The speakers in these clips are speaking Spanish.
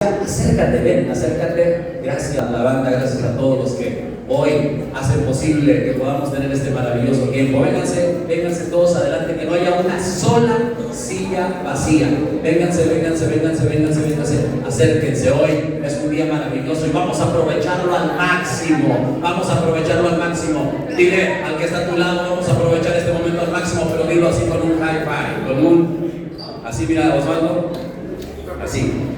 Acércate, ven, acércate. Gracias a la banda, gracias a todos los que hoy hacen posible que podamos tener este maravilloso tiempo. Vénganse, vénganse todos adelante, que no haya una sola silla vacía. Vénganse, vénganse, vénganse, vénganse, vénganse. Acérquense, hoy es un día maravilloso y vamos a aprovecharlo al máximo. Vamos a aprovecharlo al máximo. Dile al que está a tu lado, vamos a aprovechar este momento al máximo, pero dilo así con un high five, con un... Así, mira, Osvaldo.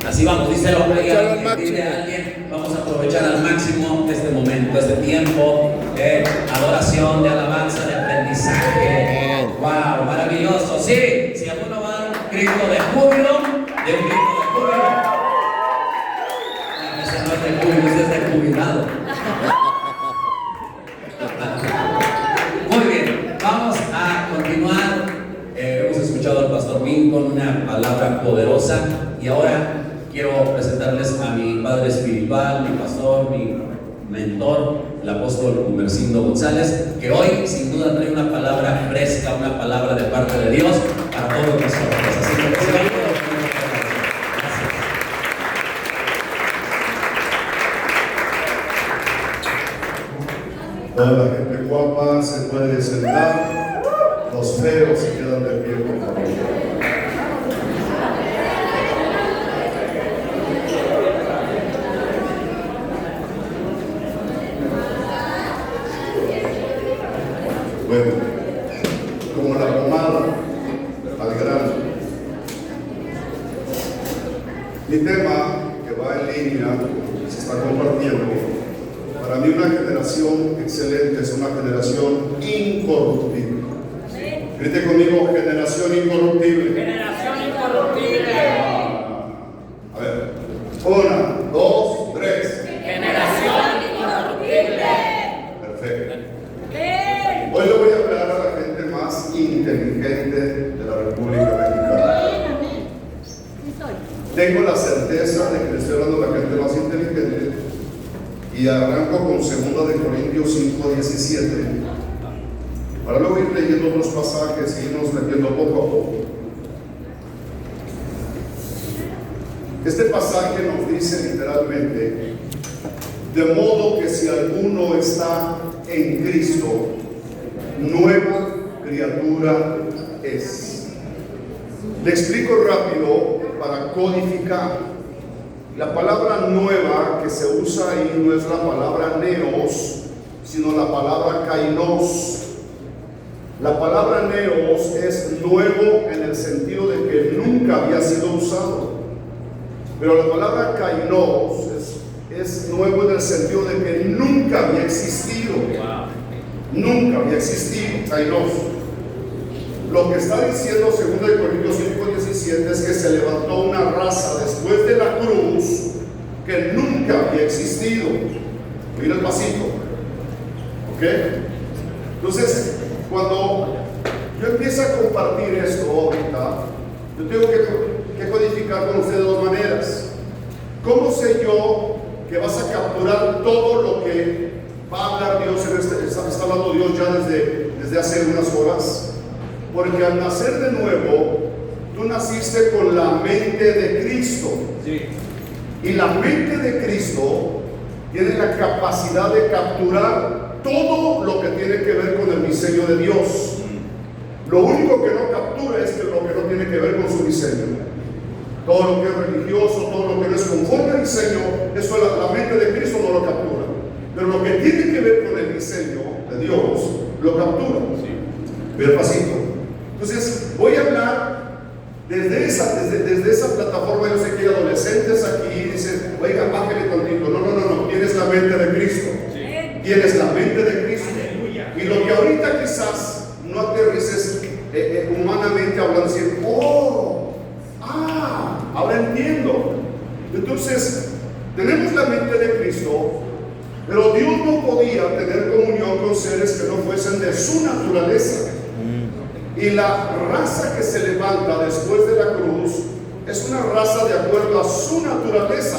Así vamos, díselo ahí a alguien, dile a alguien, vamos a aprovechar al máximo este momento, este tiempo de adoración, de alabanza, de aprendizaje. ¡Wow! Maravilloso. Sí, si alguno va a dar un grito de júbilo, de un grito de júbilo. No, ese no es de júbilo, ese es de jubilado. Muy bien, vamos a continuar. Hemos escuchado al pastor Min con una palabra poderosa y ahora quiero presentarles a mi padre espiritual, mi pastor, mi mentor, el apóstol Humercindo González, que hoy sin duda trae una palabra fresca, una palabra de parte de Dios para todos nosotros. Así que gracias. Toda la gente guapa se puede sentar. Los feos se quedan de pie, por favor. Bueno, como la pomada al grano. Mi tema, que va en línea, se está compartiendo. Para mí una generación excelente es una generación incorruptible. Grite conmigo, generación incorruptible. Generación incorruptible. A ver, 1, 2, 3. Generación incorruptible. Perfecto. Hoy le voy a hablar a la gente más inteligente de la República Mexicana. Tengo la certeza de que le estoy hablando a la gente más inteligente y arranco con 2 Corintios 5:17. Para luego ir leyendo otros pasajes y irnos metiendo poco a poco. Este pasaje nos dice literalmente: de modo que si alguno está en Cristo, nueva criatura es. Le explico rápido para codificar. La palabra nueva que se usa ahí no es la palabra neos, sino la palabra kainos. La palabra neos es nuevo en el sentido de que nunca había sido usado. Pero la palabra kainos es nuevo en el sentido de que nunca había existido. Nunca había existido, kainos. Lo que está diciendo 2 Corintios 5:17 es que se levantó una raza después de la cruz que nunca había existido. Mira el pasito. ¿Ok? Entonces, cuando yo empiezo a compartir esto ahorita, yo tengo que codificar con ustedes de 2 maneras. ¿Cómo sé yo que vas a capturar todo lo que va a hablar Dios está hablando Dios ya desde hace unas horas? Porque al nacer de nuevo, tú naciste con la mente de Cristo. Sí. Y la mente de Cristo tiene la capacidad de capturar todo lo que tiene que ver con el diseño de Dios. Lo único que no captura es lo que no tiene que ver con su diseño. Todo lo que es religioso, todo lo que no es conforme al diseño, eso la mente de Cristo no lo captura. Pero lo que tiene que ver con el diseño de Dios, lo captura. Sí. Ve pasito. Entonces, voy a hablar desde esa plataforma. Yo sé que hay adolescentes aquí y dicen: oiga, bájale tantito. No, tienes la mente de Cristo. Sí. Tienes la mente de Cristo. Aleluya. Y lo que ahorita quizás no aterrices humanamente hablando, decir: ahora entiendo. Entonces, tenemos la mente de Cristo, pero Dios no podía tener comunión con seres que no fuesen de su naturaleza. Y la raza que se levanta después de la cruz es una raza de acuerdo a su naturaleza.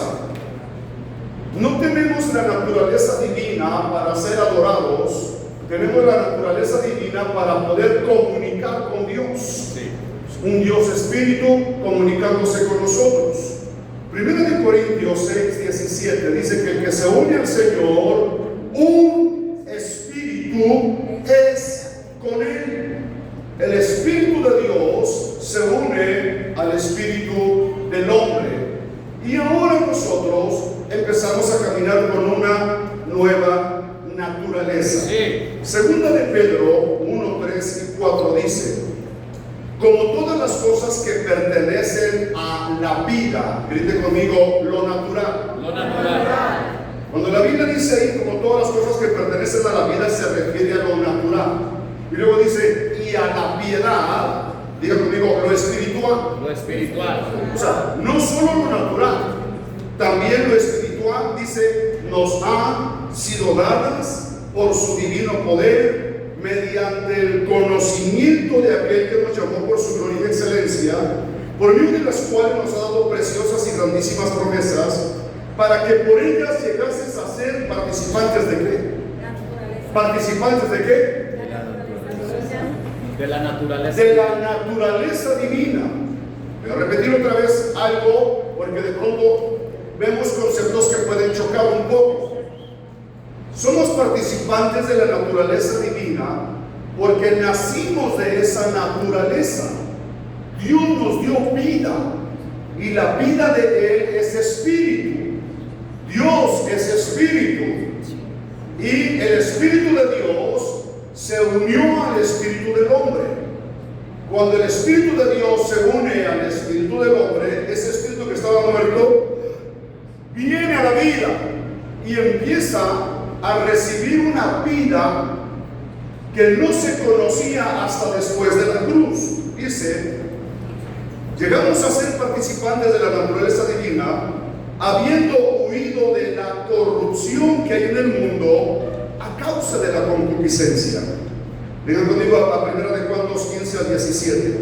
No tenemos la naturaleza divina para ser adorados, tenemos la naturaleza divina para poder comunicar con Dios. Sí. Un Dios espíritu comunicándose con nosotros. Primera de Corintios 6:17 dice que el que se une al Señor, un espíritu es con Él. El Espíritu de Dios se une al Espíritu del hombre. Y ahora nosotros empezamos a caminar con una nueva naturaleza. Sí. Segunda de Pedro 1, 3 y 4 dice: como todas las cosas que pertenecen a la vida, grite conmigo, lo natural. Lo natural. Cuando la Biblia dice ahí, como todas las cosas que pertenecen a la vida, se refiere a lo natural. Y luego dice, y a la piedad, diga conmigo, lo espiritual. Lo espiritual. O sea, no solo lo natural, también lo espiritual, dice, nos han sido dadas por su divino poder, mediante el conocimiento de aquel que nos llamó por su gloria y excelencia, por medio de las cuales nos ha dado preciosas y grandísimas promesas, para que por ellas llegases a ser participantes de qué? ¿Participantes de qué? De la naturaleza. De la naturaleza divina. Voy a repetir otra vez algo, porque de pronto vemos conceptos que pueden chocar un poco. Somos participantes de la naturaleza divina porque nacimos de esa naturaleza. Dios nos dio vida y la vida de Él es espíritu. Dios es espíritu y el Espíritu de Dios se unió al Espíritu del hombre. Cuando el Espíritu de Dios se une al Espíritu del hombre, ese espíritu que estaba muerto viene a la vida y empieza a recibir una vida que no se conocía hasta después de la cruz. Dice, llegamos a ser participantes de la naturaleza divina, habiendo huido de la corrupción que hay en el mundo a causa de la concupiscencia. Digan conmigo a 1 de Juan 2:15 al 17.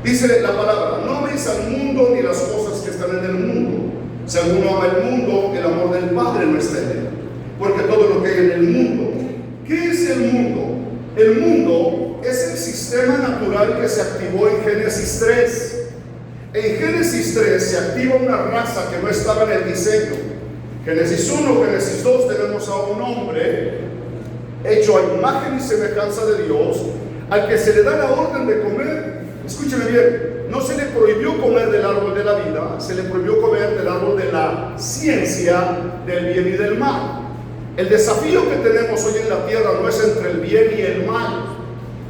Dice la palabra, no améis al mundo ni las cosas que están en el mundo. Si alguno ama el mundo, el amor del Padre no está en él. Porque todo lo que hay en el mundo, ¿qué es el mundo? El mundo es el sistema natural que se activó en Génesis 3. En Génesis 3 se activa una raza que no estaba en el diseño. Génesis 1, Génesis 2 tenemos a un hombre hecho a imagen y semejanza de Dios, al que se le da la orden de comer. Escúcheme bien. No se le prohibió comer del árbol de la vida, se le prohibió comer del árbol de la ciencia del bien y del mal. El desafío que tenemos hoy en la tierra no es entre el bien y el mal.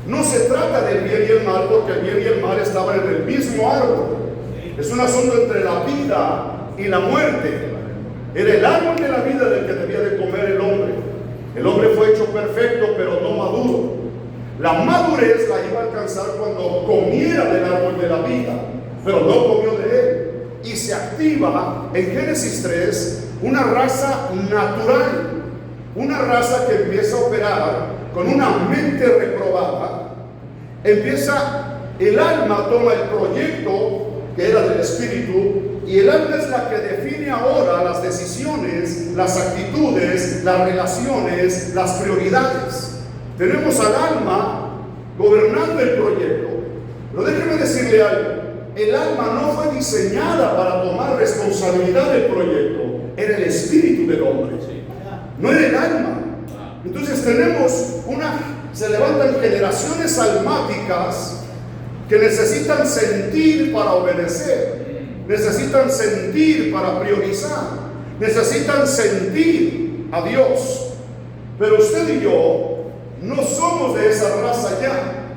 No se trata del bien y el mal, porque el bien y el mal estaban en el mismo árbol. Es un asunto entre la vida y la muerte. Era el árbol de la vida del que debía de comer el hombre. El hombre fue hecho perfecto, pero no maduro. La madurez la iba a alcanzar cuando comiera del árbol de la vida, pero no comió de él. Y se activa en Génesis 3 una raza natural, una raza que empieza a operar con una mente reprobada. El alma toma el proyecto que era del espíritu, y el alma es la que define ahora las decisiones, las actitudes, las relaciones, las prioridades. Tenemos al alma gobernando el proyecto. Pero déjeme decirle algo, el alma no fue diseñada para tomar responsabilidad del proyecto, era el espíritu del hombre, no era el alma. Entonces se levantan generaciones almáticas que necesitan sentir para obedecer, necesitan sentir para priorizar, necesitan sentir a Dios. Pero usted y yo no somos de esa raza ya.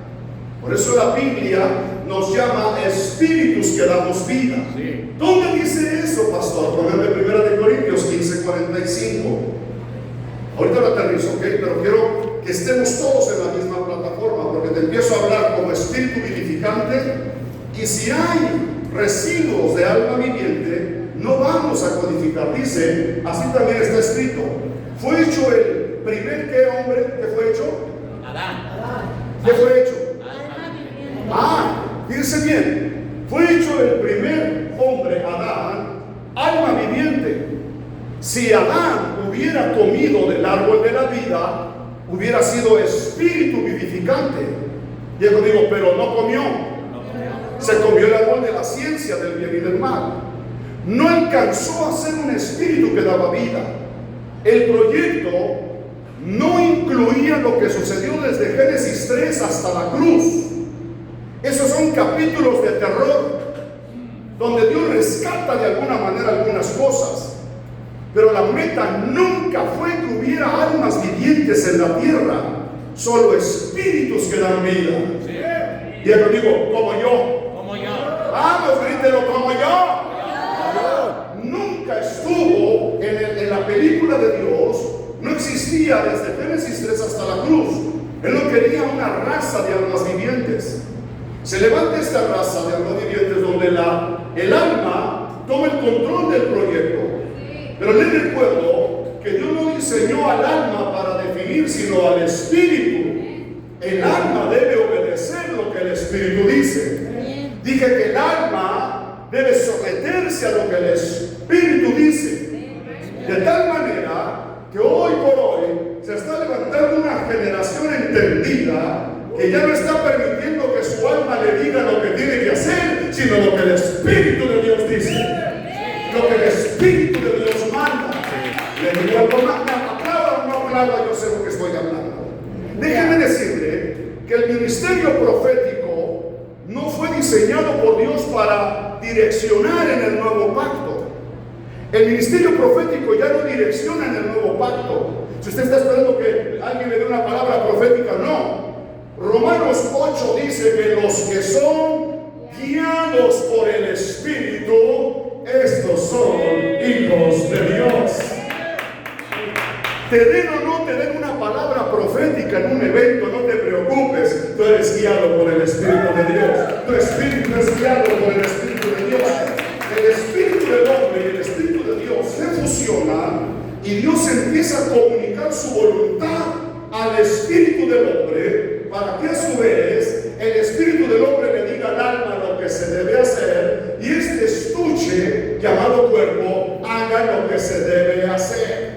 Por eso la Biblia nos llama espíritus que damos vida. Sí. ¿Dónde dice eso, pastor? Póngame 1 de Corintios 15:45. Ahorita lo aterrizo, ¿ok? Pero quiero que estemos todos en la misma plataforma, porque te empiezo a hablar como espíritu vivificante, y si hay residuos de alma viviente, no vamos a codificar. Dice, así también está escrito, fue hecho el primer, ¿qué hombre? ¿Qué fue hecho? Adán. ¿Qué fue hecho? Adán. Fíjense bien, fue hecho el primer hombre, Adán, alma viviente. Si Adán hubiera comido del árbol de la vida, hubiera sido espíritu vivificante. Yo digo, pero no comió. Se comió el árbol de la ciencia del bien y del mal. no alcanzó a ser un espíritu que daba vida. El proyecto no incluía lo que sucedió desde Génesis 3 hasta la cruz. Esos son capítulos de terror, donde Dios rescata de alguna manera algunas cosas. Pero la meta nunca fue que hubiera almas vivientes en la tierra, solo espíritus que dan vida. Y yo digo, como yo. Como yo. Vamos, grítelo, como yo. Nunca estuvo en la película de Dios, no existía desde Génesis 3 hasta la cruz. Él no quería una raza de almas vivientes. Se levanta esta raza de almas vivientes donde el alma toma el control del proyecto. Pero les recuerdo que Dios no diseñó al alma para definir, sino al espíritu. El alma debe obedecer lo que el espíritu dice. Dije que el alma debe someterse a lo que el espíritu dice. De tal manera que hoy por hoy se está levantando una generación entendida que ya no está permitiendo que su alma le diga lo que tiene que hacer, sino lo que el Espíritu de Dios dice, lo que el Espíritu de Dios manda. Le digo algo más, aplauda o no aplauda, yo sé lo que estoy hablando. Déjeme decirle que el ministerio profético no fue diseñado por Dios para direccionar en el nuevo pacto. El ministerio profético ya no direcciona en el nuevo pacto. Si usted está esperando que alguien le dé una palabra profética, no. Romanos 8 dice que los que son guiados por el Espíritu, estos son hijos de Dios. Te den o no te den una palabra profética en un evento, no te preocupes. Tú eres guiado por el Espíritu de Dios. Tu espíritu es guiado por el Espíritu de Dios. El Espíritu del hombre y el Espíritu de Dios se fusionan y Dios empieza a comunicar su voluntad al Espíritu del hombre, para que a su vez el Espíritu del hombre le diga al alma lo que se debe hacer y este estuche llamado cuerpo haga lo que se debe hacer.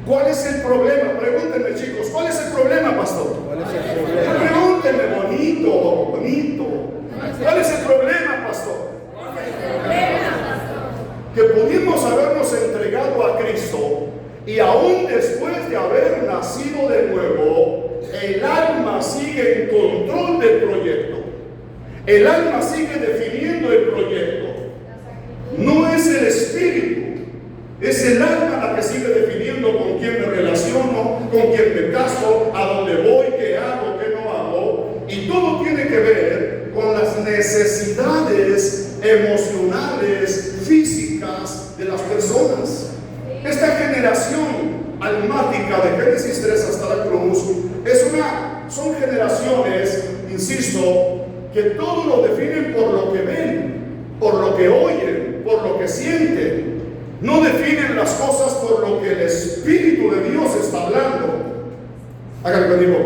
¿Cuál es el problema? Pregúntenme, chicos, ¿cuál es el problema, pastor? ¿Cuál es el problema? Pregúntenme, bonito. ¿Cuál es el problema, pastor? Que pudimos habernos entregado a Cristo y aún después de haber nacido de nuevo, el alma sigue en control del proyecto. El alma sigue definiendo el proyecto. No es el espíritu, es el alma la que sigue definiendo con quién me relaciono, con quién me caso, a dónde voy, qué hago, qué no hago. Y todo tiene que ver con las necesidades emocionales, físicas de las personas. Esta generación almática de Génesis 3 hasta la cruz son generaciones, insisto, que todo lo definen por lo que ven, por lo que oyen, por lo que sienten. No definen las cosas por lo que el Espíritu de Dios está hablando. Háganlo conmigo.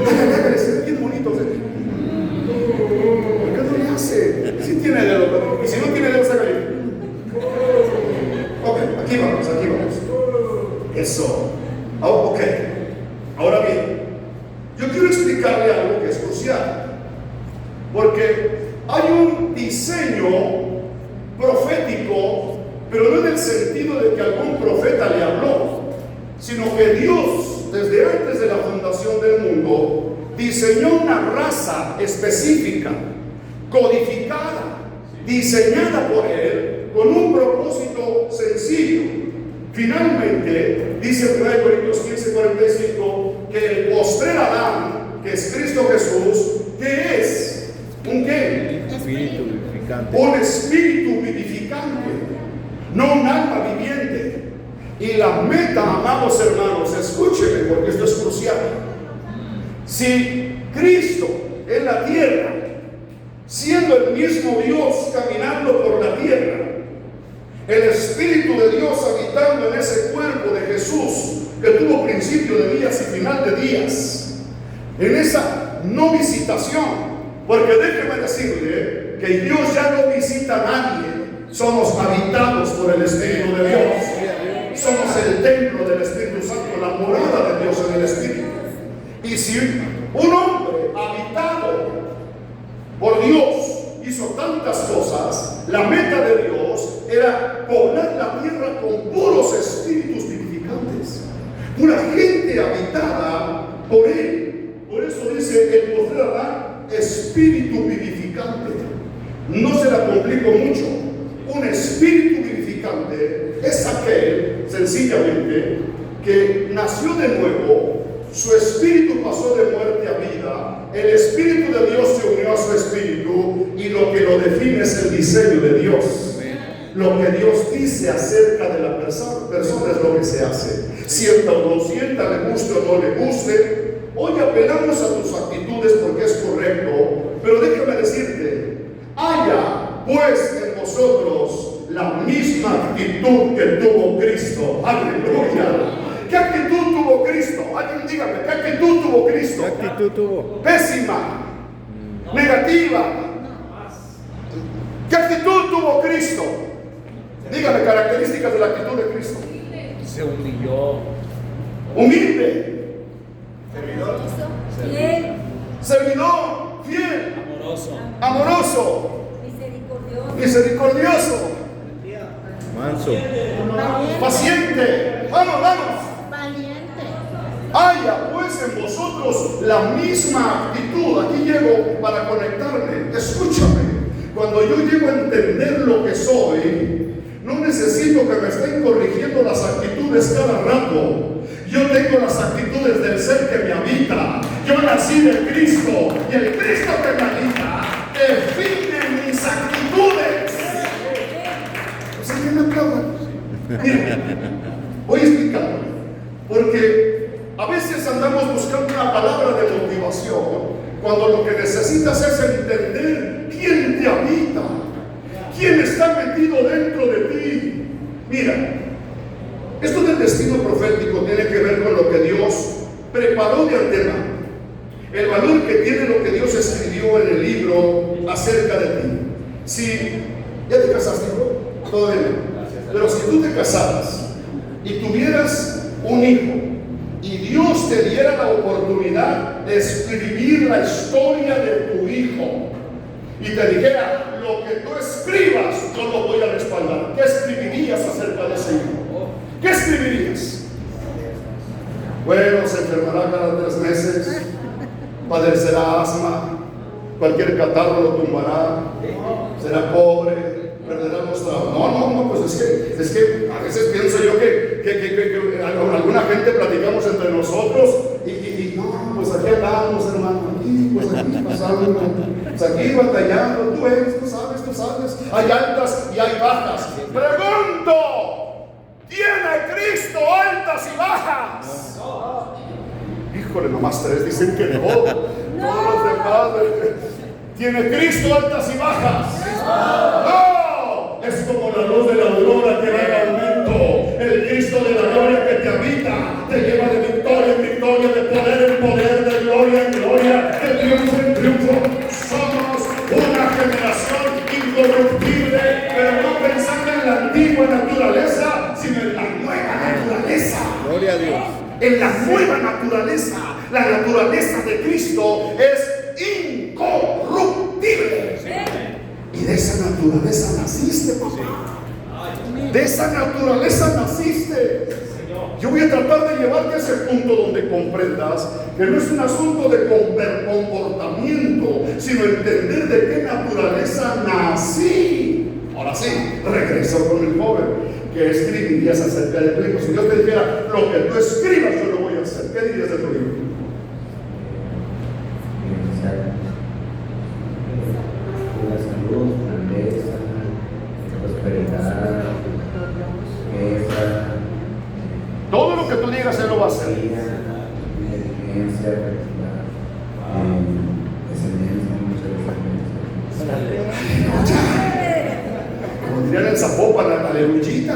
Háganle, se ve bien bonito. ¿Por qué no le hace? Si tiene dedo, y si no tiene dedo, sácale. Ok, aquí vamos. Eso. Ok. Ahora bien, yo quiero explicarle algo que es crucial. Porque hay un diseño profético, pero no en el sentido de que algún profeta le habló, sino que Dios, desde antes de la fundación del mundo, diseñó una raza específica, codificada, diseñada por Él, con un propósito sencillo. Finalmente, dice 1 Corintios 15:45, que el postrer Adán, que es Cristo Jesús, ¿qué es? ¿Un qué? Espíritu vivificante. Un espíritu vivificante, no un alma viviente. Y la meta, amados hermanos, escúchenme porque esto es crucial. Si Cristo en la tierra, siendo el mismo Dios caminando por la tierra, el Espíritu de Dios habitando en ese cuerpo de Jesús que tuvo principio de días y final de días, en esa no visitación, porque déjeme decirle que Dios ya no visita a nadie, somos habitados por el Espíritu de Dios, somos el templo del Espíritu Santo, la morada de Dios en el Espíritu. Y si un hombre habitado por Dios hizo tantas cosas, La meta de Dios era poblar la tierra con puros espíritus vivificantes, pura gente habitada por Él. Por eso dice el postrer Adán, espíritu vivificante. No se la complico mucho. Un espíritu vivificante es aquel, sencillamente, que nació de nuevo, su espíritu pasó de muerte a vida, el espíritu de Dios se unió a su espíritu y lo que lo define es el diseño de Dios. Lo que Dios dice acerca de la persona es lo que se hace. Sienta o no sienta, le guste o no le guste. Hoy apelamos a tus actitudes porque es correcto, pero déjame decirte, haya pues en vosotros la misma actitud que tuvo Cristo. Aleluya. ¿Qué actitud tuvo Cristo? Alguien dígame, ¿qué actitud tuvo Cristo? ¿Qué actitud tuvo? Pésima, negativa. ¿Qué actitud tuvo Cristo? Dígame características de la actitud de Cristo. Se humilló. Humilde, Fiel, servidor, fiel, amoroso, misericordioso, Manso. paciente. Vamos. valiente. Haya pues en vosotros la misma actitud. Aquí llego para conectarme. Escúchame. Cuando yo llego a entender lo que soy, no necesito que me estén corrigiendo las actitudes cada rato. Yo tengo las actitudes del ser que me habita. Yo nací de Cristo y el Cristo que me habita define mis actitudes. O sea, ¿qué me aplaudan? Mira, voy a explicarlo. Porque a veces andamos buscando una palabra de motivación cuando lo que necesitas es entender quién te habita, quién está metido dentro de ti. Mira, esto del destino profético tiene que ver con lo que Dios preparó de antemano. El valor que tiene lo que Dios escribió en el libro acerca de ti. Si ya te casaste, ¿no? Todavía no. Pero si tú te casaras y tuvieras un hijo y Dios te diera la oportunidad de escribir la historia de tu hijo y te dijera, lo que tú escribas yo lo voy a respaldar, ¿qué escribirías acerca de ese hijo? ¿Qué escribirías? Bueno, se enfermará cada 3 meses, padecerá asma, cualquier catarro lo tumbará, será pobre, perderá los trabajos. No, pues es que a veces pienso yo que con alguna gente platicamos entre nosotros y no, pues aquí andamos, hermano, aquí pasando, pues aquí batallando, tú sabes, hay altas y hay bajas. Pregunto, ¿tiene Cristo altas y bajas? Híjole, nomás 3 dicen que no. Todos los demás. ¿Tiene Cristo altas y bajas? No. Es como la luz de la aurora que va en aumento. El Cristo de la gloria que te habita te lleva de victoria en victoria, de poder en poder, de gloria en gloria, de triunfo en triunfo. Somos una generación incorruptible, pero no pensando en la antigua naturaleza, sino en la nueva naturaleza. Gloria a Dios. En la nueva naturaleza, la naturaleza de Cristo es incorruptible. Y de esa naturaleza naciste, papá. De esa naturaleza naciste. Yo voy a tratar de llevarte a ese punto donde comprendas que no es un asunto de comportamiento, sino entender de qué naturaleza nací. Ahora sí, regreso con el joven. ¿Qué escribirías acerca de tu hijo? Si Dios te dijera, lo que tú escribas yo lo voy a hacer, ¿qué dirías de tu hijo? La salud, grandeza, prosperidad, riqueza, Todo lo que tú digas él lo va a hacer. inteligencia, fertilidad, descendencia, mucha descendencia. Como dirían en Zapopan, aleluyita.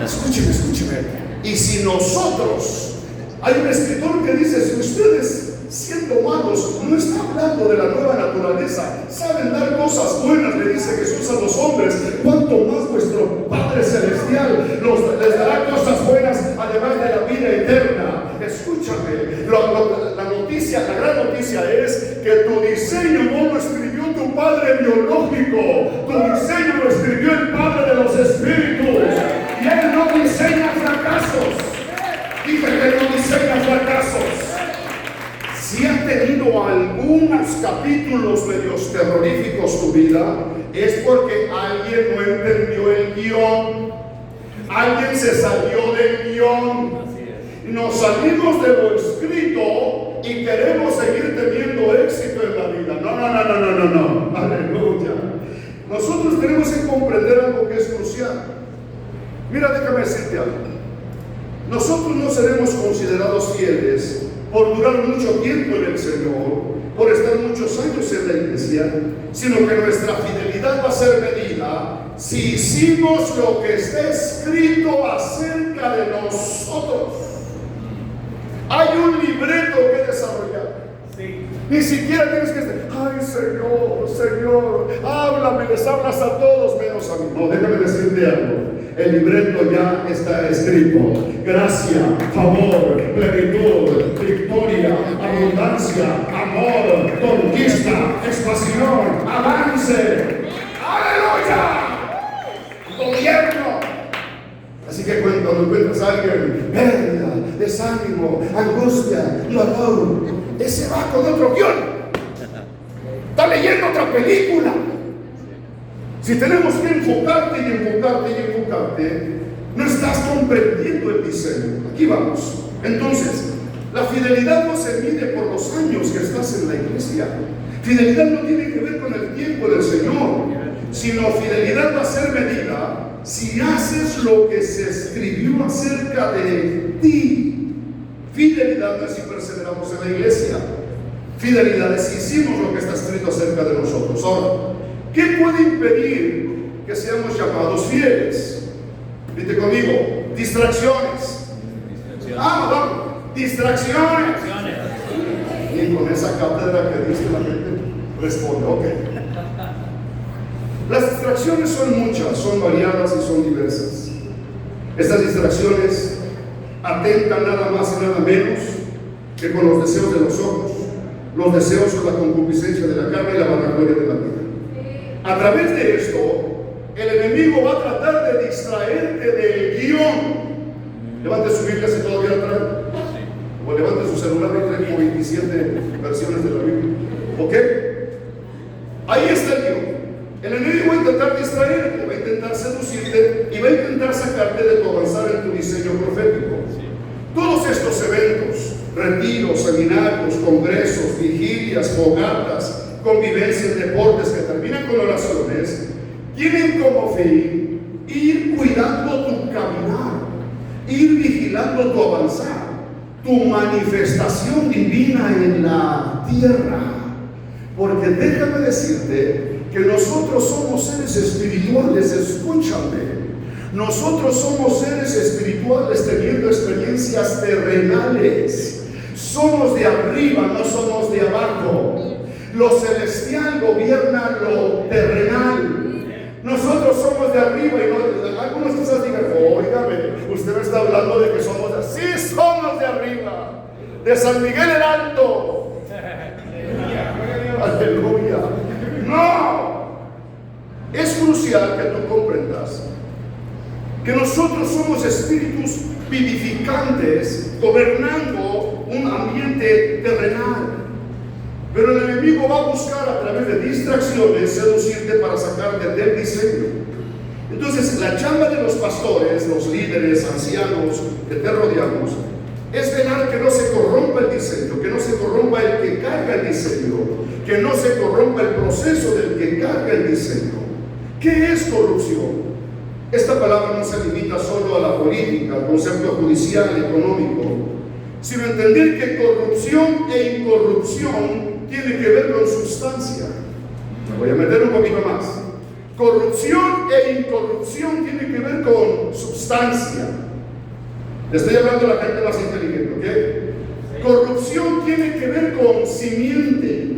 Escúcheme. Y si nosotros, hay un escritor que dice, si ustedes siendo malos, no está hablando de la nueva naturaleza, saben dar cosas buenas, le dice Jesús a los hombres, cuanto más vuestro Padre Celestial les dará cosas buenas, además de la vida eterna. Escúchame, la gran noticia es que tu diseño no lo escribió tu padre biológico, tu diseño vida, es porque alguien no entendió el guión. Alguien se salió del guión. Nos salimos de lo escrito y queremos seguir teniendo éxito en la vida. No. Aleluya. Nosotros tenemos que comprender algo que es crucial. Mira, déjame decirte algo. Nosotros no seremos considerados fieles por durar mucho tiempo en el Señor, por estar muchos años en la iglesia, sino que nuestra fidelidad va a ser medida si hicimos lo que está escrito acerca de nosotros. Hay un libreto que desarrollar. Sí. Ni siquiera tienes que decir, ay Señor, háblame, les hablas a todos menos a mí. No, déjame decirte algo. El libreto ya está escrito. Gracia, favor, plenitud, victoria, abundancia, amor, conquista, expansión, avance. ¡Aleluya! Gobierno. Así que cuando encuentras a alguien, pérdida, desánimo, angustia, dolor, ese va con otro guión. Está leyendo otra película. Si tenemos que enfocarte, no estás comprendiendo el diseño. Aquí vamos. Entonces, la fidelidad no se mide por los años que estás en la iglesia. Fidelidad no tiene que ver con el tiempo del Señor, sino fidelidad va a ser medida si haces lo que se escribió acerca de ti. Fidelidad no es si perseveramos en la iglesia. Fidelidad es si hicimos lo que está escrito acerca de nosotros. Ahora, ¿qué puede impedir que seamos llamados fieles? Dite conmigo, distracciones. Vamos, distracciones. Y con esa cátedra que diste la gente responde, ok. Las distracciones son muchas, son variadas y son diversas. Estas distracciones atentan nada más y nada menos que con los deseos de los ojos, los deseos o la concupiscencia de la carne y la vanagloria de la vida. A través de esto, el enemigo va a tratar de distraerte del guión. Levante su Biblia si todavía la trae. O levante su celular y trae como 27 versiones de la Biblia. ¿Ok? Ahí está el guión. El enemigo va a intentar distraerte, va a intentar seducirte y va a intentar sacarte de tu avanzar en tu diseño profético. Todos estos eventos, retiros, seminarios, congresos, vigilias, fogatas, convivencias, deportes que terminan con oraciones, tienen como fin ir cuidando tu caminar, ir vigilando tu avanzar, tu manifestación divina en la tierra. Porque déjame decirte que nosotros somos seres espirituales, escúchame. Nosotros somos seres espirituales teniendo experiencias terrenales. Somos de arriba, no somos de abajo. Lo celestial gobierna lo terrenal. Nosotros somos de arriba y no, algunos quizás digan, óigame, usted me está hablando de que somos de arriba. Sí, somos de arriba, de San Miguel el Alto. Aleluya. No, es crucial que tú comprendas que nosotros somos espíritus vivificantes gobernando un ambiente terrenal. Pero el enemigo va a buscar a través de distracciones seducirte para sacarte del diseño. Entonces, la chamba de los pastores, los líderes, ancianos que te rodeamos, es velar que no se corrompa el diseño, que no se corrompa el que carga el diseño, que no se corrompa el proceso del que carga el diseño. ¿Qué es corrupción? Esta palabra no se limita solo a la política, al concepto judicial, económico, sino entender que corrupción e incorrupción tiene que ver con sustancia. Me voy a meter un poquito más. Corrupción e incorrupción tiene que ver con sustancia. Le estoy hablando a la gente más inteligente, ¿ok? Corrupción tiene que ver con simiente.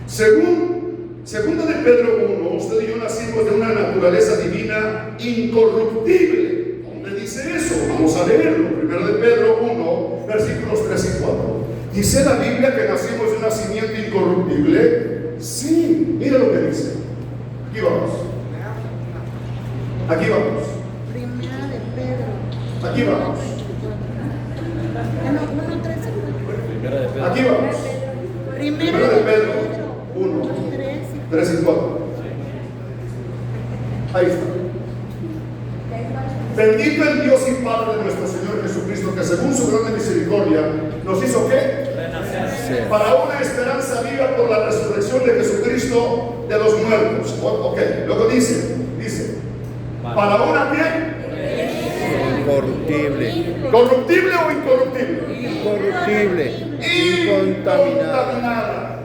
Segunda de Pedro 1, usted y yo nacimos de una naturaleza divina incorruptible. ¿Dónde dice eso? Vamos a leerlo. Primero de Pedro 1, versículos 3 y 4. ¿Dice la Biblia que nacimos de una simiente incorruptible? Sí, mira lo que dice. Aquí vamos. Aquí vamos. Primera de Pedro. Aquí vamos. 1, 3, Aquí vamos. Primera Primero de Pedro 1, 3 y 4. Ahí está. Bendito el Dios y Padre de nuestro Señor Jesucristo, que según su grande misericordia nos hizo ¿qué? Para una esperanza viva por la resurrección de Jesucristo de los muertos. Ok, luego dice, ¿para una qué? Incorruptible. ¿Corruptible o incorruptible? Incorruptible. Incontaminada.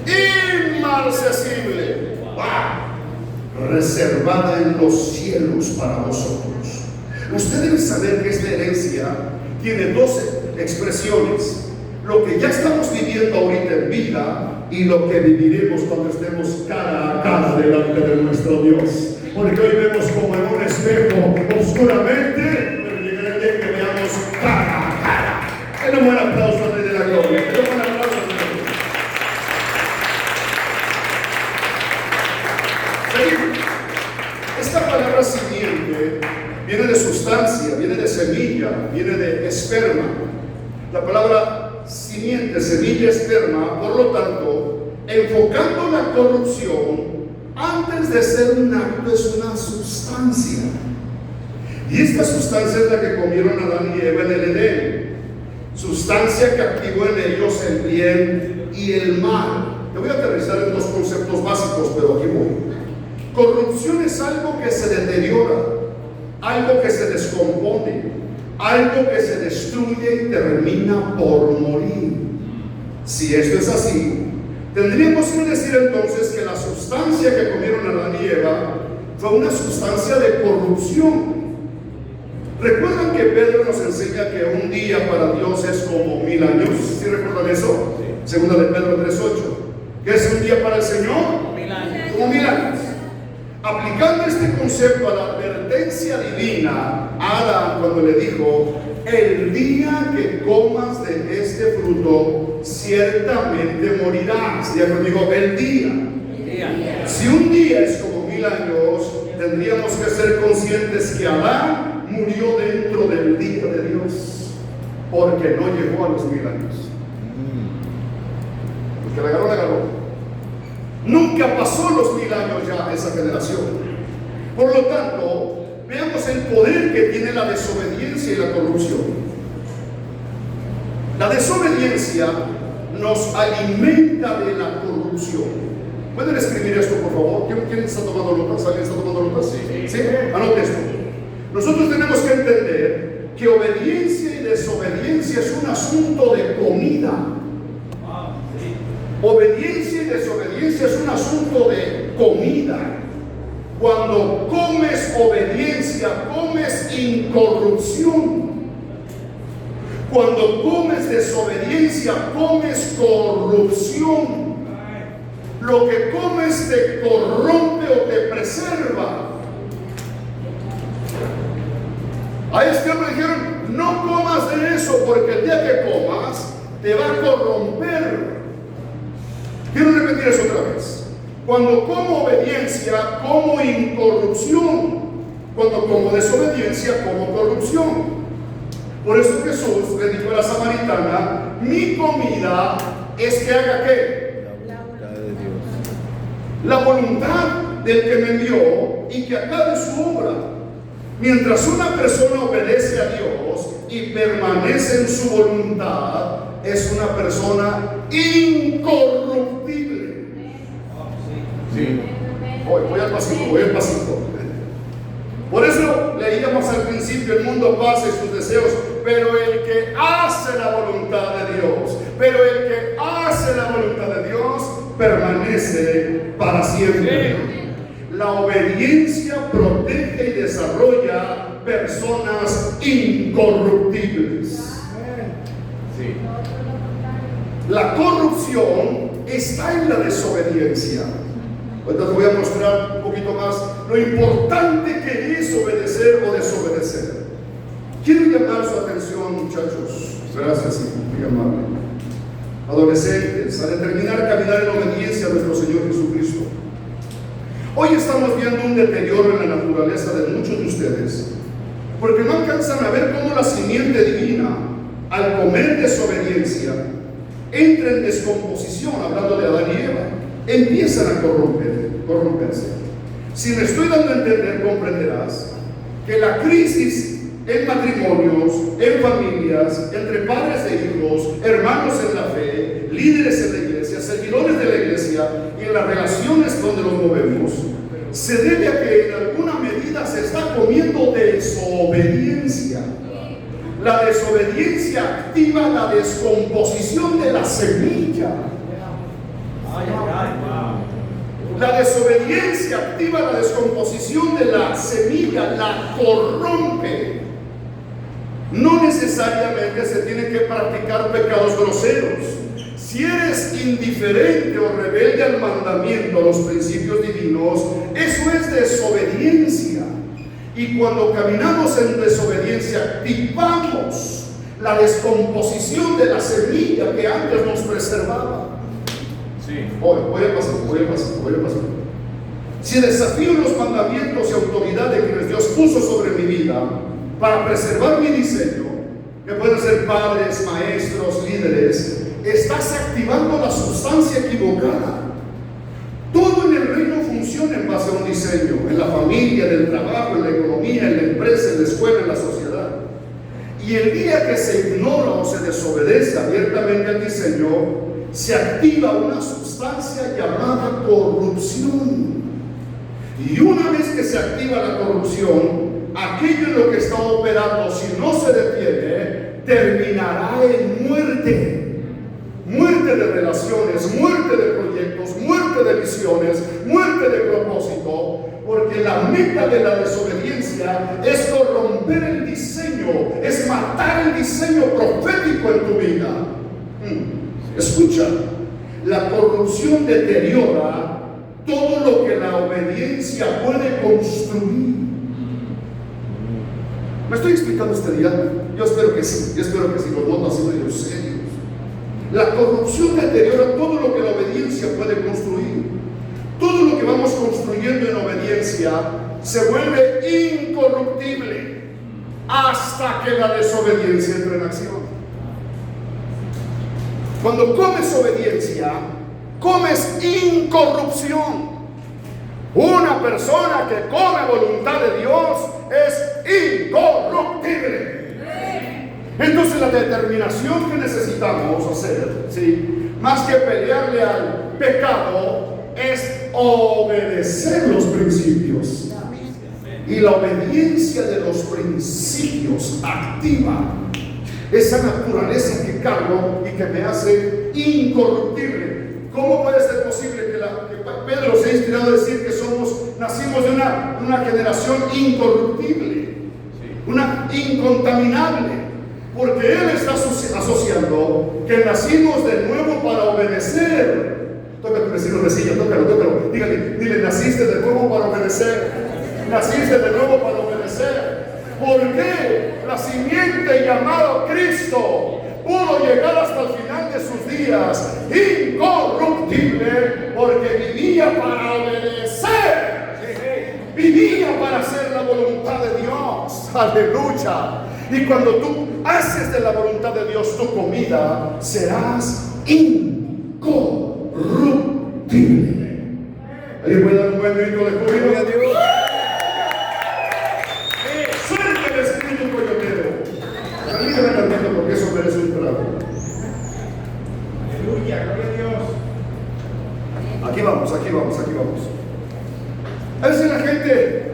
Inmarcesible. ¡Wow! Reservada en los cielos para vosotros. Usted debe saber que esta herencia tiene dos expresiones: lo que ya estamos viviendo ahorita en vida y lo que viviremos cuando estemos cara a cara delante de nuestro Dios. Porque hoy vemos como en un espejo oscuramente, pero llegará el día que veamos cara a cara. Den un buen aplauso al Rey de la Gloria. Den un buen aplauso al Rey de la Gloria. Esta palabra simiente viene de sustancia, viene de semilla, viene de esperma. La palabra simiente, semilla, esperma, por lo tanto, enfocando la corrupción, antes de ser un acto, es una sustancia. Y esta sustancia es la que comieron Adán y Eva en el Edén. Sustancia que activó en ellos el bien y el mal. Te voy a aterrizar en dos conceptos básicos, pero aquí voy. Corrupción es algo que se deteriora, algo que se descompone, algo que se destruye y termina por morir. Si esto es así, tendríamos que decir entonces que la sustancia que comieron Adán y Eva fue una sustancia de corrupción. ¿Recuerdan que Pedro nos enseña que un día para Dios es como 1000 años? ¿Sí recuerdan eso? Segunda de Pedro 3:8. ¿Qué es un día para el Señor? Como 1000 años. Como 1000 años. Aplicando este concepto a la advertencia divina a Adán cuando le dijo: el día que comas de este fruto, ciertamente morirás. Diga conmigo, el día. Si un día es como 1000 años, tendríamos que ser conscientes que Adán murió dentro del día de Dios, porque no llegó a los 1000 años. El que la agarró, la agarró. Nunca pasó los 1000 años ya esa generación. Por lo tanto, veamos el poder que tiene la desobediencia y la corrupción. La desobediencia nos alimenta de la corrupción. ¿Pueden escribir esto, por favor? ¿Quién está tomando notas? ¿Alguien está tomando notas? ¿Sí? Anote esto. Nosotros tenemos que entender que obediencia y desobediencia es un asunto de comida. Obediencia y desobediencia es un asunto de comida. Cuando comes obediencia, comes incorrupción. Cuando comes desobediencia, comes corrupción. Lo que comes te corrompe o te preserva. A este hombre dijeron: no comas de eso, porque el día que comas te va a corromper. Quiero repetir eso otra vez. Cuando como obediencia, como incorrupción. Cuando como desobediencia, como corrupción. Por eso Jesús le dijo a la samaritana: mi comida es que haga ¿qué? La voluntad del que me envió y que acabe su obra. Mientras una persona obedece a Dios y permanece en su voluntad, es una persona incorruptible. Sí. Voy al pasito. Por eso leíamos al principio: el mundo pasa y sus deseos, pero el que hace la voluntad de Dios, permanece para siempre. La obediencia protege y desarrolla personas incorruptibles. La corrupción está en la desobediencia. Ahorita te voy a mostrar un poquito más lo importante que es obedecer o desobedecer. Quiero llamar su atención, muchachos. Gracias, muy amable. Adolescentes, a determinar caminar en obediencia a nuestro Señor Jesucristo. Hoy estamos viendo un deterioro en la naturaleza de muchos de ustedes, porque no alcanzan a ver cómo la simiente divina, al comer desobediencia, entra en descomposición. Hablando de Adán y Eva, empiezan a corromperse. Si me estoy dando a entender, comprenderás que la crisis en matrimonios, en familias, entre padres e hijos, hermanos en la fe, líderes en la iglesia, servidores de la iglesia y en las relaciones donde nos movemos, se debe a que en alguna medida se está comiendo desobediencia. La desobediencia activa la descomposición de la semilla. La desobediencia activa la descomposición de la semilla, la corrompe. No necesariamente se tienen que practicar pecados groseros. Si eres indiferente o rebelde al mandamiento, a los principios divinos, eso es desobediencia. Y cuando caminamos en desobediencia, activamos la descomposición de la semilla que antes nos preservaba. Sí. Voy a pasar. Si desafío los mandamientos y autoridad de quienes Dios puso sobre mi vida para preservar mi diseño, que pueden ser padres, maestros, líderes, estás activando la sustancia equivocada. Todo en el reino funciona en base a un diseño, en la familia, en el trabajo, en la economía, en la empresa, en la escuela, en la sociedad. Y el día que se ignora o se desobedece abiertamente al diseño, se activa una sustancia llamada corrupción. Y una vez que se activa la corrupción, aquello en lo que está operando, si no se detiene, terminará en muerte. Muerte de relaciones, muerte de proyectos, muerte de visiones, muerte de propósito, porque la meta de la desobediencia es corromper el diseño, es matar el diseño profético en tu vida. Escucha, la corrupción deteriora todo lo que la obediencia puede construir. ¿Me estoy explicando este día? Yo espero que sí, los noto así medio serios. La corrupción deteriora todo lo que la obediencia puede construir. Todo lo que vamos construyendo en obediencia se vuelve incorruptible hasta que la desobediencia entre en acción. Cuando comes obediencia, comes incorrupción. Una persona que come voluntad de Dios es incorruptible. Entonces la determinación que necesitamos hacer, ¿sí?, más que pelearle al pecado, es obedecer los principios. Y la obediencia de los principios activa esa naturaleza que cargo y que me hace incorruptible. ¿Cómo puede ser posible que Pedro se ha inspirado a decir que nacimos de una generación incorruptible, una incontaminable? Porque él está asociando que nacimos de nuevo para obedecer. Toca a tu vecino de silla, tócalo. Dile, naciste de nuevo para obedecer. Naciste de nuevo para obedecer. ¿Por qué la simiente llamada Cristo pudo llegar hasta el final de sus días incorruptible? Porque vivía para obedecer. Vivía para hacer la voluntad de Dios. Aleluya. Y cuando tú haces de la voluntad de Dios tu comida, serás incorruptible. ¿Alguien puede dar un buen grito de júbilo? Suelta el espíritu coyotero. Permítame tantito porque eso merece un trago. Aleluya, gloria a Dios. Aquí vamos. A veces la gente,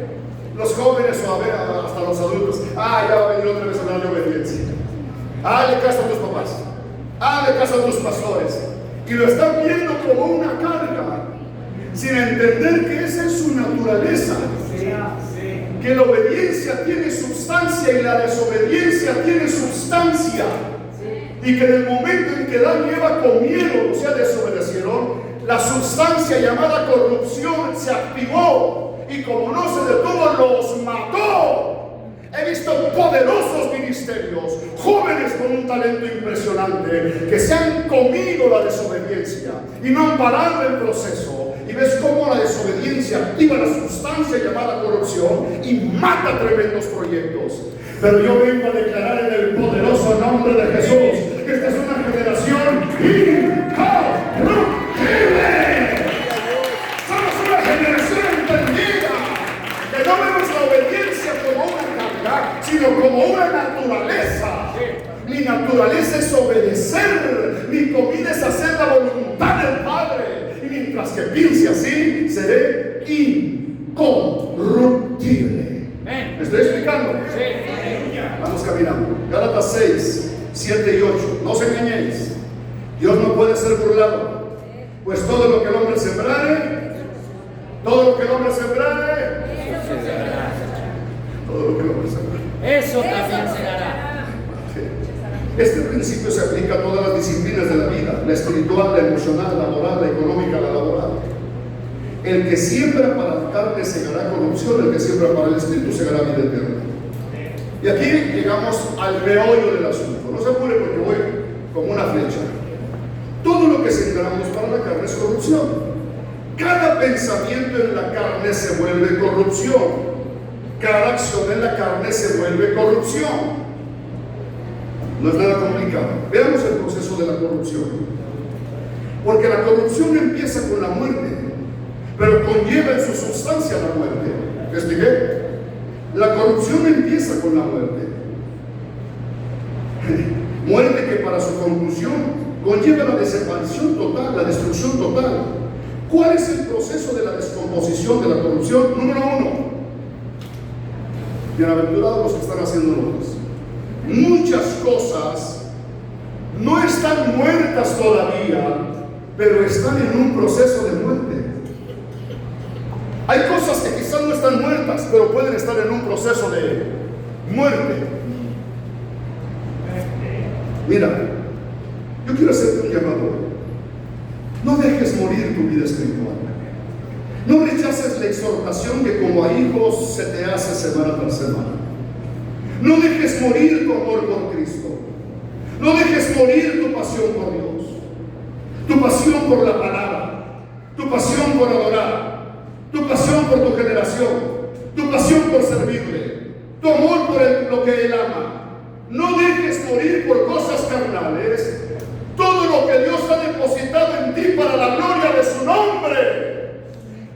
los jóvenes o a ver, hasta los adultos, ya va a venir otra vez a hablar de obediencia. Hazle caso a tus papás, hazle caso a tus pastores, y lo están viendo como una carga, sin entender que esa es su naturaleza. Que la obediencia tiene sustancia y la desobediencia tiene sustancia. Y que en el momento en que Adán y Eva comieron, o sea, desobedecieron, la sustancia llamada corrupción se activó. Y como no se detuvo, los mató. He visto poderosos ministerios, jóvenes con un talento impresionante, que se han comido la desobediencia y no han parado el proceso. Y ves cómo la desobediencia activa la sustancia llamada corrupción y mata tremendos proyectos. Pero yo vengo a declarar en el poderoso nombre de Jesús que esta es una generación incorruptible. Somos una generación entendida mi comida es hacer la voluntad del Padre. Y mientras que piense así, seré incorruptible. ¿Me estoy explicando? Vamos caminando. Gálatas 6, 7 y 8. No os engañéis. Dios no puede ser burlado. Pues todo lo que el hombre sembrare, todo lo que el hombre sembrare, todo lo que el hombre sembrare. Eso también se hará. Este principio se aplica a todas las disciplinas de la vida: la espiritual, la emocional, la moral, la económica, la laboral. El que siembra para la carne segará corrupción, el que siembra para el espíritu segará vida eterna. Y aquí llegamos al meollo del asunto. No se apure porque voy como una flecha. Todo lo que sembramos para la carne es corrupción. Cada pensamiento en la carne se vuelve corrupción. Cada acción en la carne se vuelve corrupción. No es nada complicado. Veamos el proceso de la corrupción. Porque la corrupción empieza con la muerte, pero conlleva en su sustancia la muerte. ¿Me expliqué? La corrupción empieza con la muerte. Muerte que para su conclusión conlleva la desaparición total, la destrucción total. ¿Cuál es el proceso de la descomposición de la corrupción? Número 1. Bienaventurados los que están haciendo obras. Muchas cosas no están muertas todavía, pero están en un proceso de muerte. Hay cosas que quizás no están muertas, pero pueden estar en un proceso de muerte. Mira, yo quiero hacerte un llamado. No dejes morir tu vida espiritual. No rechaces la exhortación que como a hijos se te hace semana tras semana. No dejes morir tu amor por Cristo. No dejes morir tu pasión por Dios, tu pasión por la palabra, tu pasión por adorar, tu pasión por tu generación, tu pasión por servirle, tu amor por lo que Él ama. No dejes morir por cosas carnales todo lo que Dios ha depositado en ti para la gloria de su nombre.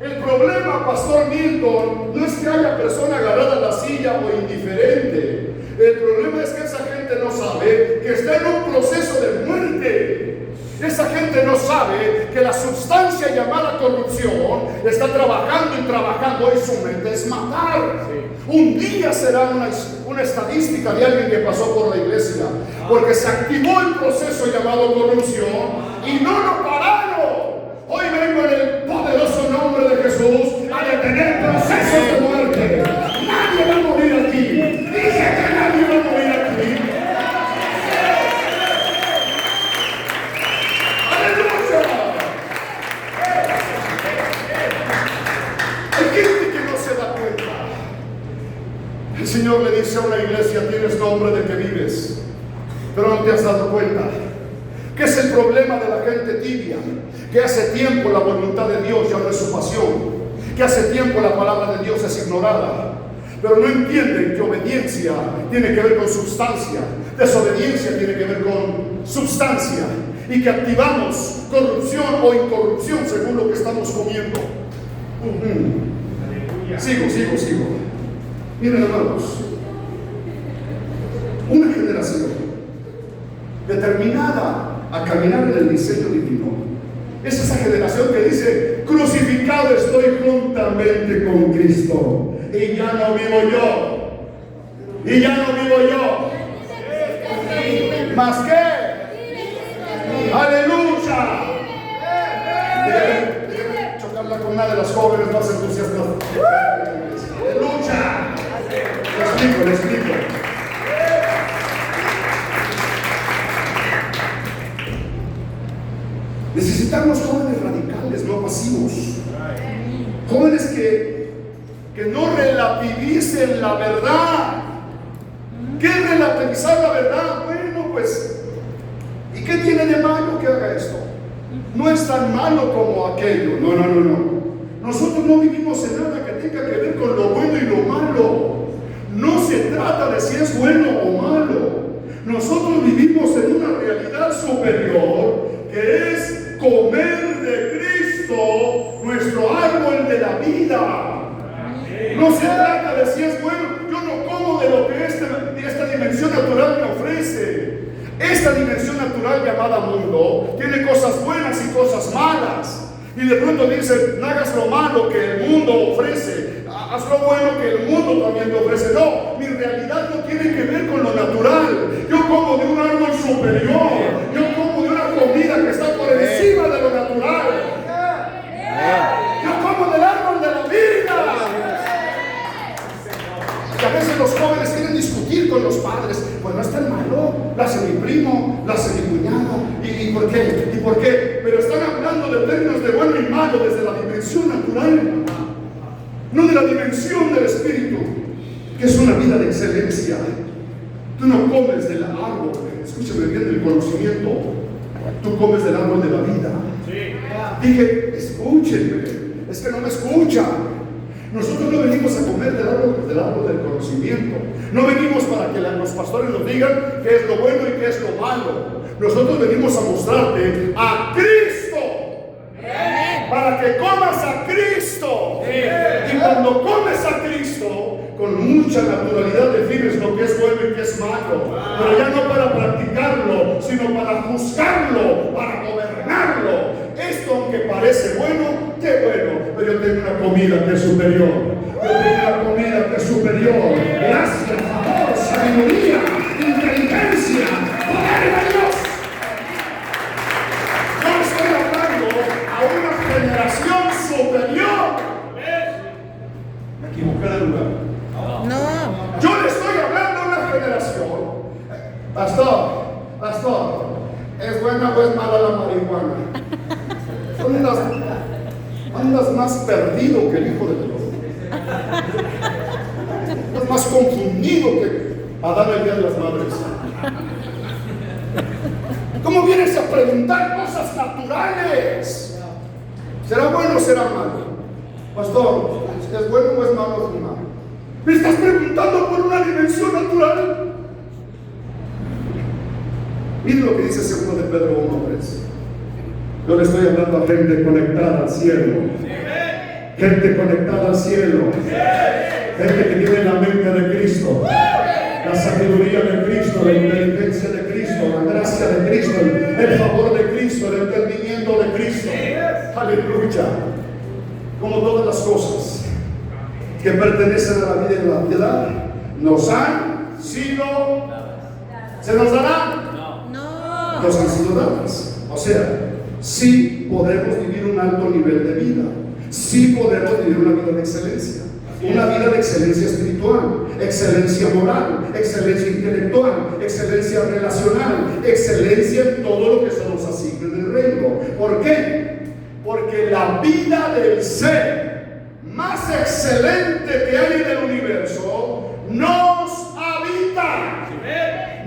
El problema, Pastor Milton, no es que haya persona agarrada a la silla o indiferente. El problema es que esa gente no sabe que está en un proceso de muerte. Esa gente no sabe que la sustancia llamada corrupción está trabajando y trabajando y su mente es matar. Un día será una estadística de alguien que pasó por la iglesia, porque se activó el proceso llamado corrupción y no lo pararon. Hoy vengo en el poderoso nombre de Jesús a detener procesos de muerte. Nadie va a morir aquí. Dije que nadie va a morir aquí. ¡Aleluya! Hay gente que no se da cuenta. El Señor le dice a una iglesia: tienes nombre de que vives, pero no te has dado cuenta. ¿Qué es el problema de la gente tibia? Que hace tiempo la voluntad de Dios ya no es su pasión, que hace tiempo la palabra de Dios es ignorada, pero no entienden que obediencia tiene que ver con sustancia, desobediencia tiene que ver con sustancia, y que activamos corrupción o incorrupción según lo que estamos comiendo. Sigo. Miren, hermanos, una generación determinada a caminar en el diseño divino es esa generación que dice: crucificado estoy juntamente con Cristo, y ya no vivo yo, ¿más qué? ¡Aleluya! Déjame chocarla con una de las jóvenes más entusiastas. ¡Aleluya! Le explico. Necesitamos jóvenes radicales, no pasivos. Jóvenes que no relativicen la verdad. ¿Qué es relativizar la verdad? Bueno, pues, ¿y qué tiene de malo que haga esto? No es tan malo como aquello. No. Nosotros no vivimos en nada que tenga que ver con lo bueno y lo malo. No se trata de si es bueno o malo. Nosotros vivimos en una realidad superior, que es comer de Cristo, nuestro árbol de la vida. No se trata de si es bueno. Yo no como de lo que esta dimensión natural me ofrece. Esta dimensión natural llamada mundo tiene cosas buenas y cosas malas. Y de pronto dice, no hagas lo malo que el mundo ofrece, haz lo bueno que el mundo también te ofrece. No, mi realidad no tiene que ver con lo natural. Yo como de un árbol superior, yo como de una comida que está por encima de lo natural. Yo como del árbol de la vida. Y a veces los jóvenes quieren discutir con los padres. Pues no es tan malo, la hace mi primo, la hace mi cuñado. ¿Y por qué? ¿Y por qué? Pero están hablando de términos de bueno y malo desde la dimensión natural, no de la dimensión del espíritu, que es una vida de excelencia. Tú no comes del árbol, escúchame bien, del conocimiento. Tú comes del árbol de la vida. Dije, escúchenme, es que no me escuchan. Nosotros no venimos a comer del árbol del conocimiento. No venimos para que los pastores nos digan qué es lo bueno y qué es lo malo. Nosotros venimos a mostrarte a Cristo. Para que comas a Cristo. Y cuando comes a Cristo, con mucha naturalidad defines lo que es bueno y qué es malo. Pero ya no para practicarlo, sino para juzgarlo, para gobernarlo. Esto, aunque parece bueno, qué bueno, pero yo tengo una comida que es superior. Yo tengo una comida que es superior. Gracia, favor, sabiduría, inteligencia, poder de Dios. Yo estoy hablando a una generación superior. Me equivoqué de lugar. No. Yo le estoy hablando a una generación. Pastor, ¿es buena o es mala la marihuana? Andas más perdido que el Hijo de Dios. Andas más confundido que Adán el día de las madres. ¿Cómo vienes a preguntar cosas naturales? ¿Será bueno o será malo? Pastor, ¿es bueno o es malo fumar? ¿Me estás preguntando por una dimensión natural? Miren lo que dice 2 de Pedro 1:3. Yo le estoy hablando a gente conectada al cielo. Gente conectada al cielo. Gente que tiene la mente de Cristo, la sabiduría de Cristo, la inteligencia de Cristo, la gracia de Cristo, el favor de Cristo, el entendimiento de Cristo. Aleluya. Como todas las cosas que pertenecen a la vida y la piedad nos han sido, ¿se nos darán? No. Nos han sido dadas. O sea, sí podemos vivir un alto nivel de vida, sí podemos vivir una vida de excelencia, una vida de excelencia espiritual, excelencia moral, excelencia intelectual, excelencia relacional, excelencia en todo lo que se nos asigna en el reino. ¿Por qué? Porque la vida del ser más excelente que hay en el universo nos habita,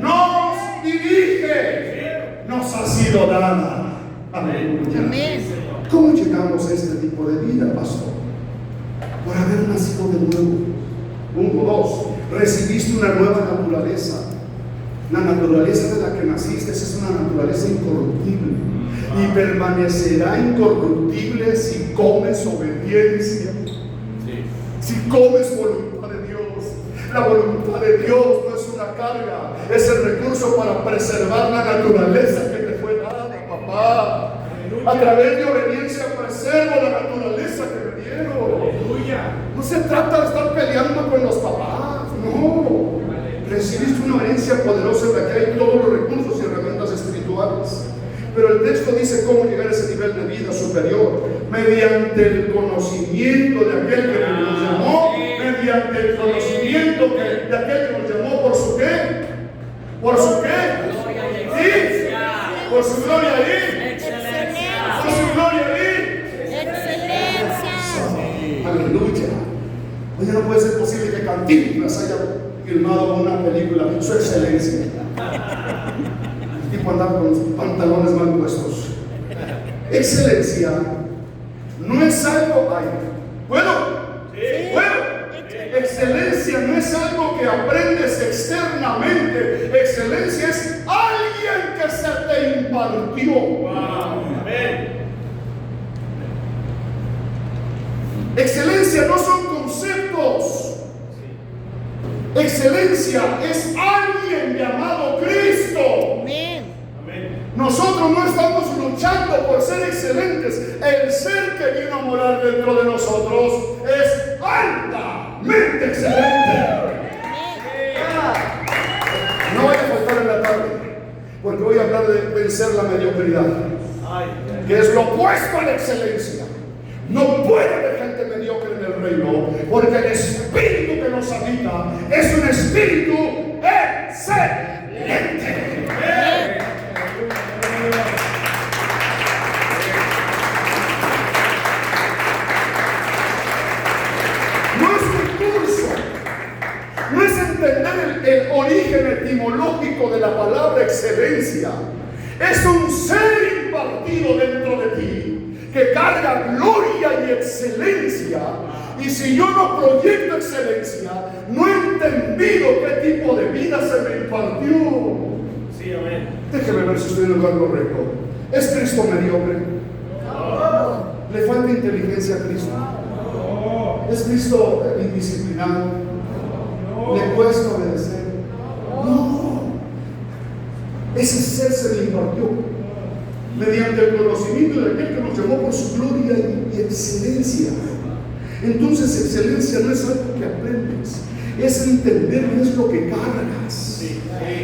nos dirige, nos ha sido dada. Aleluya. Amén. ¿Cómo llegamos a este tipo de vida, pastor? Por haber nacido de nuevo. 1, 2. Recibiste una nueva naturaleza. La naturaleza de la que naciste es una naturaleza incorruptible y permanecerá incorruptible si comes obediencia, si comes voluntad de Dios. La voluntad de Dios no es una carga, es el recurso para preservar la naturaleza que te fue dada, papá. A través de obediencia preservo la naturaleza que me dieron. No se trata de estar peleando con los papás, no. Recibiste una herencia poderosa en la que hay todos los recursos y herramientas espirituales. Pero el texto dice cómo llegar a ese nivel de vida superior: mediante el conocimiento de aquel que nos llamó, mediante el conocimiento de aquel que nos llamó. ¿Por su qué? ¿Por su qué? ¿Sí? ¿Por su gloria ahí? ¿Por su gloria ahí? Excelencia. Aleluya. Oye, no puede ser posible que Cantinflas haya filmado una película, su excelencia. Y tipo andar con los pantalones mal puestos. Excelencia no es algo. Ay, ¿puedo? Sí. ¿Puedo? Excelencia no es algo que aprendes externamente. Excelencia es alguien que se te impartió. Excelencia no son conceptos. Excelencia es alguien llamado Cristo. Amén. Nosotros no estamos luchando por ser excelentes. El ser que vino a morar dentro de nosotros es altamente excelente. No voy a faltar en la tarde, porque voy a hablar de vencer la mediocridad, que es lo opuesto a la excelencia. No puede haber gente mediocre en el reino, porque el espíritu que nos habita es un espíritu excelente. No es un curso, no es entender el origen etimológico de la palabra excelencia. Es un ser impartido dentro de ti que carga gloria y excelencia. Y si yo no proyecto excelencia, no he entendido qué tipo de vida se me impartió. Sí, amén. Déjeme ver si estoy en el lugar correcto. ¿Es Cristo mediocre? ¿Le falta inteligencia a Cristo? ¿Es Cristo indisciplinado? ¿Le cuesta obedecer? No. Ese ser se le impartió mediante el conocimiento de aquel que nos llamó por su gloria y excelencia. Entonces, excelencia no es algo que aprendes, es entender qué es lo que cargas.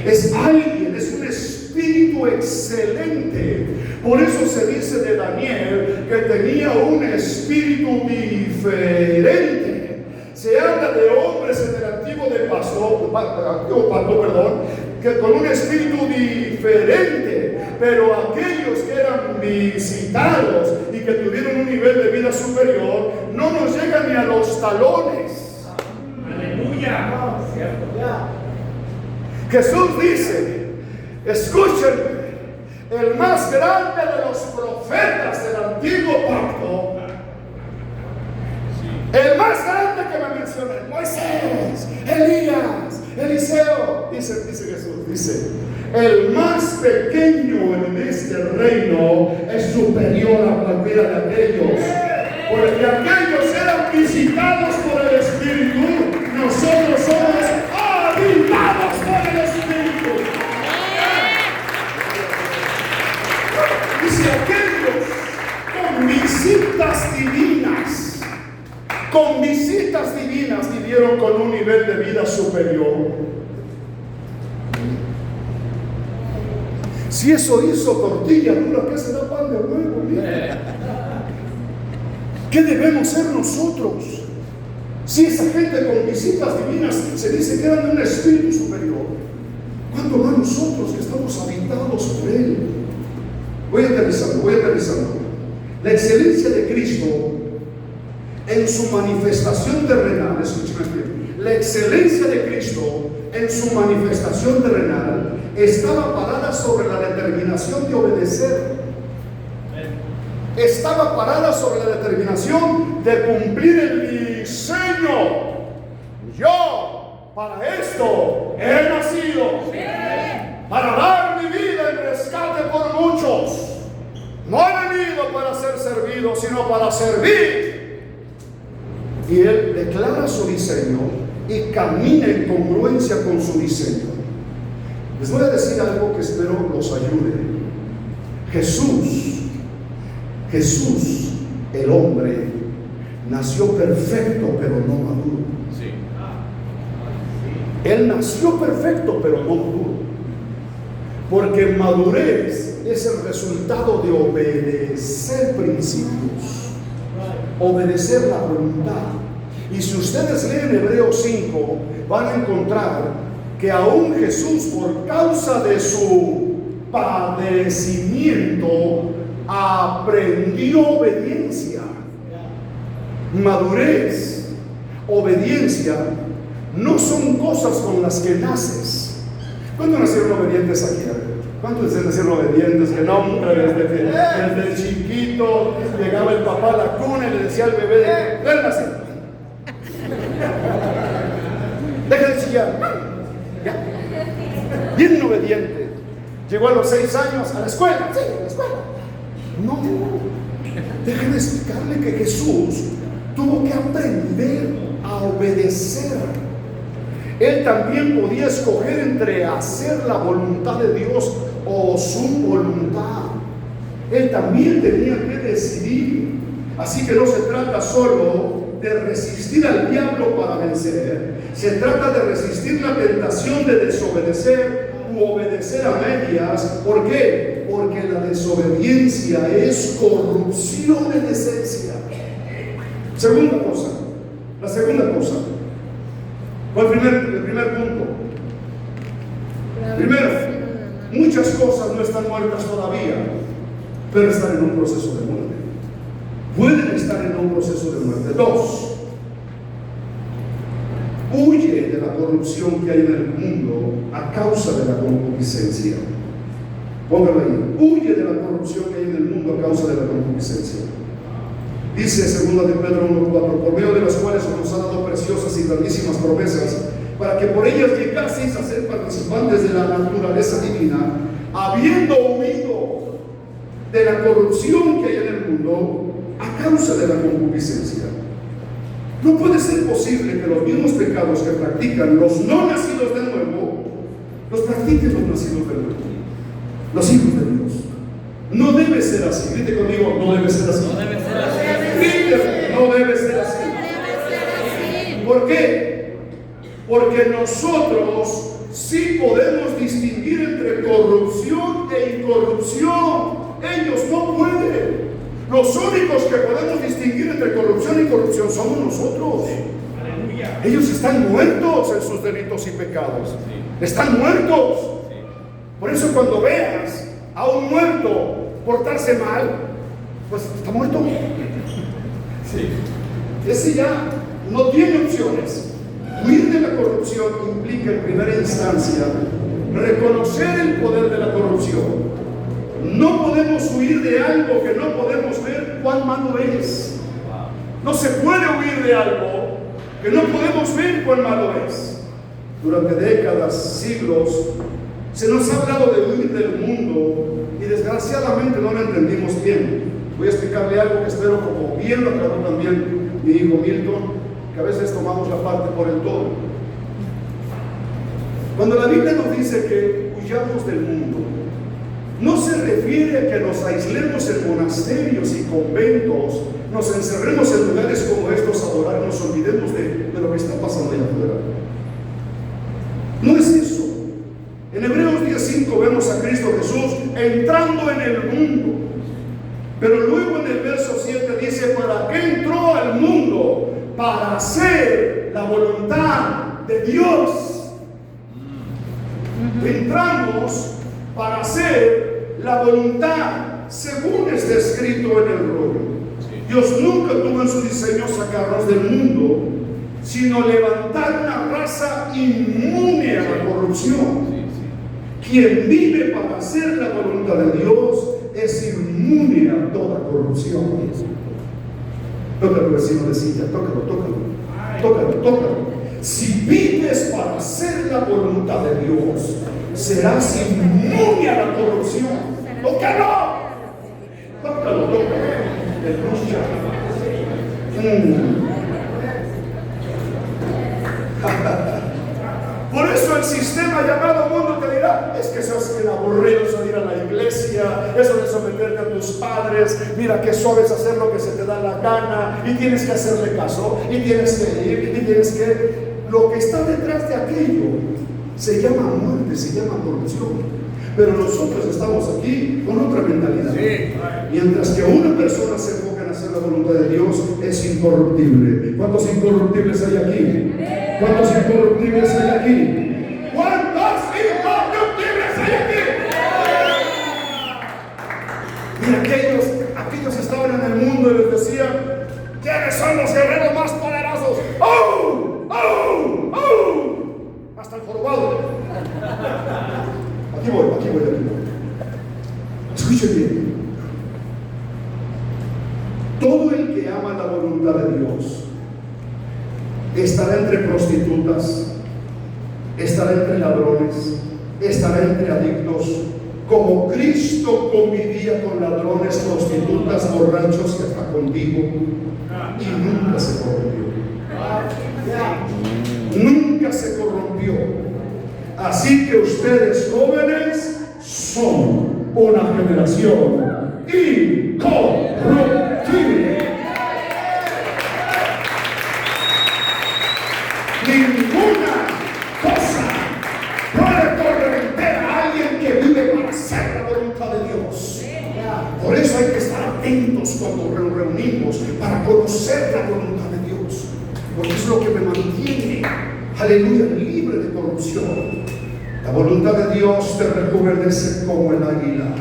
Es alguien, es un espíritu excelente. Por eso se dice de Daniel que tenía un espíritu diferente. Se habla de hombres en el antiguo pacto, que con un espíritu diferente, pero aquellos que eran visitados y que tuvieron un nivel de vida superior, no nos llegan ni a los talones. Aleluya. Jesús dice, escúchenme, el más grande de los profetas del antiguo pacto, el más grande que me mencionan, Moisés, Elías, Eliseo, dice Jesús, dice, el más pequeño en este reino es superior a cualquiera de aquellos, porque aquellos eran visitados por el Espíritu, nosotros somos habitados por el Espíritu. Dice aquellos con visitas divinas vivieron con un nivel de vida superior. Si eso hizo tortilla dura, ¿qué será pan de huevo? ¿Qué debemos ser nosotros? Si esa gente con visitas divinas se dice que eran de un espíritu superior, ¿cuánto más nosotros que estamos habitados por Él? Voy aterrizando. La excelencia de Cristo en su manifestación terrenal, escúcheme bien, la excelencia de Cristo en su manifestación terrenal estaba parada sobre la determinación de obedecer. Estaba parada sobre la determinación de cumplir el diseño. Yo, para esto, he nacido. Para dar mi vida en rescate por muchos. No he venido para ser servido, sino para servir. Y Él declara su diseño y camina en congruencia con su diseño. Les voy a decir algo que espero los ayude. Jesús, el hombre, nació perfecto pero no maduro. Sí. Él nació perfecto pero no maduro. Porque madurez es el resultado de obedecer principios, obedecer la voluntad. Y si ustedes leen Hebreos 5, van a encontrar que aún Jesús, por causa de su padecimiento, aprendió obediencia. Madurez, obediencia, no son cosas con las que naces. ¿Cuántos nacieron obedientes aquí? ¿Cuántos nacieron obedientes? Que no, desde chiquito llegaba el papá a la cuna y le decía al bebé, duérmase, deja de chillar, ya. Bien obediente. Llegó a los 6 años a la escuela. Sí, a la escuela. No, déjenme explicarle que Jesús tuvo que aprender a obedecer. Él también podía escoger entre hacer la voluntad de Dios o su voluntad. Él también tenía que decidir. Así que no se trata solo de resistir al diablo para vencer. Se trata de resistir la tentación de desobedecer u obedecer a medias. ¿Por qué? Porque la desobediencia es corrupción en esencia. Segunda cosa. La segunda cosa. ¿Cuál el primer punto? Primero, muchas cosas no están muertas todavía, pero están en un proceso de muerte. Pueden estar en un proceso de muerte. Dos, huye de la corrupción que hay en el mundo a causa de la concupiscencia. Póngalo ahí. Huye de la corrupción que hay en el mundo a causa de la concupiscencia. Dice 2 de Pedro 1:4, por medio de las cuales os han dado preciosas y grandísimas promesas, para que por ellas llegaseis a ser participantes de la naturaleza divina, habiendo huido de la corrupción que hay en el mundo a causa de la concupiscencia. No puede ser posible que los mismos pecados que practican los no nacidos de nuevo, los practiquen los nacidos de nuevo, los hijos de Dios. No debe ser así. Grite conmigo, no debe ser así. No debe ser así. Grite, no debe ser así. ¿Por qué? Porque nosotros sí podemos distinguir entre corrupción e incorrupción. Ellos no pueden. Los únicos que podemos distinguir entre corrupción y corrupción somos nosotros. Aleluya. Ellos están muertos en sus delitos y pecados. Están muertos. Por eso cuando veas a un muerto portarse mal, pues está muerto. Ese ya no tiene opciones. Huir de la corrupción implica en primera instancia reconocer el poder de la corrupción. No podemos huir de algo que no podemos ver cuán malo es. No se puede huir de algo que no podemos ver cuán malo es. Durante décadas, siglos, se nos ha hablado de huir del mundo y desgraciadamente no lo entendimos bien. Voy a explicarle algo que espero como bien lo aclaró también mi hijo Milton, que a veces tomamos la parte por el todo. Cuando la Biblia nos dice que huyamos del mundo, no se refiere a que nos aislemos en monasterios y conventos, nos encerremos en lugares como estos a adorar y nos olvidemos de lo que está pasando allá afuera. No es eso. En Hebreos 10:5 vemos a Cristo Jesús entrando en el mundo. Pero luego en el verso 7 dice, ¿para qué entró al mundo? Para hacer la voluntad de Dios. Entramos para hacer la voluntad según está escrito en el rollo. Dios nunca tuvo en su diseño sacarnos del mundo, sino levantar una raza inmune a la corrupción. Quien vive para hacer la voluntad de Dios es inmune a toda corrupción. Tócalo, vecino de silla, tócalo. Si vives para hacer la voluntad de Dios, serás inmune a la corrupción. Tócalo. Aleluya. Por eso el sistema llamado mundo te dirá, es que sos bien aburrido salir a la iglesia, eso de someterte a tus padres, mira que sabes hacer lo que se te da la gana y tienes que hacerle caso y tienes que ir y tienes que... Lo que está detrás de aquello se llama muerte, se llama corrupción. Pero nosotros estamos aquí con otra mentalidad. Mientras que una persona se enfoca en hacer la voluntad de Dios, es incorruptible. ¿Cuántos incorruptibles hay aquí? ¿Cuántos incorruptibles hay aquí? ¿Cuántos incorruptibles hay aquí? Y aquellos estaban en el mundo y les decían, ¿quiénes son los guerreros más poderosos? ¡Oh! ¡Oh! ¡Oh! Hasta el jorobado. Aquí voy. Escuchen bien. Todo el que ama la voluntad de Dios estará entre prostitutas, estará entre ladrones, estará entre adictos, como Cristo convivía con ladrones, prostitutas, borrachos y hasta contigo, y nunca se corrompió. Nunca se corrompió. rompió. Así que ustedes jóvenes son una generación incorruptible. Ninguna cosa puede corromper a alguien que vive para hacer la voluntad de Dios. Por eso hay que estar atentos cuando nos reunimos para conocer la voluntad de Dios, porque es lo que me mantiene, aleluya, libre de corrupción. La voluntad de Dios te rejuvenece como el águila.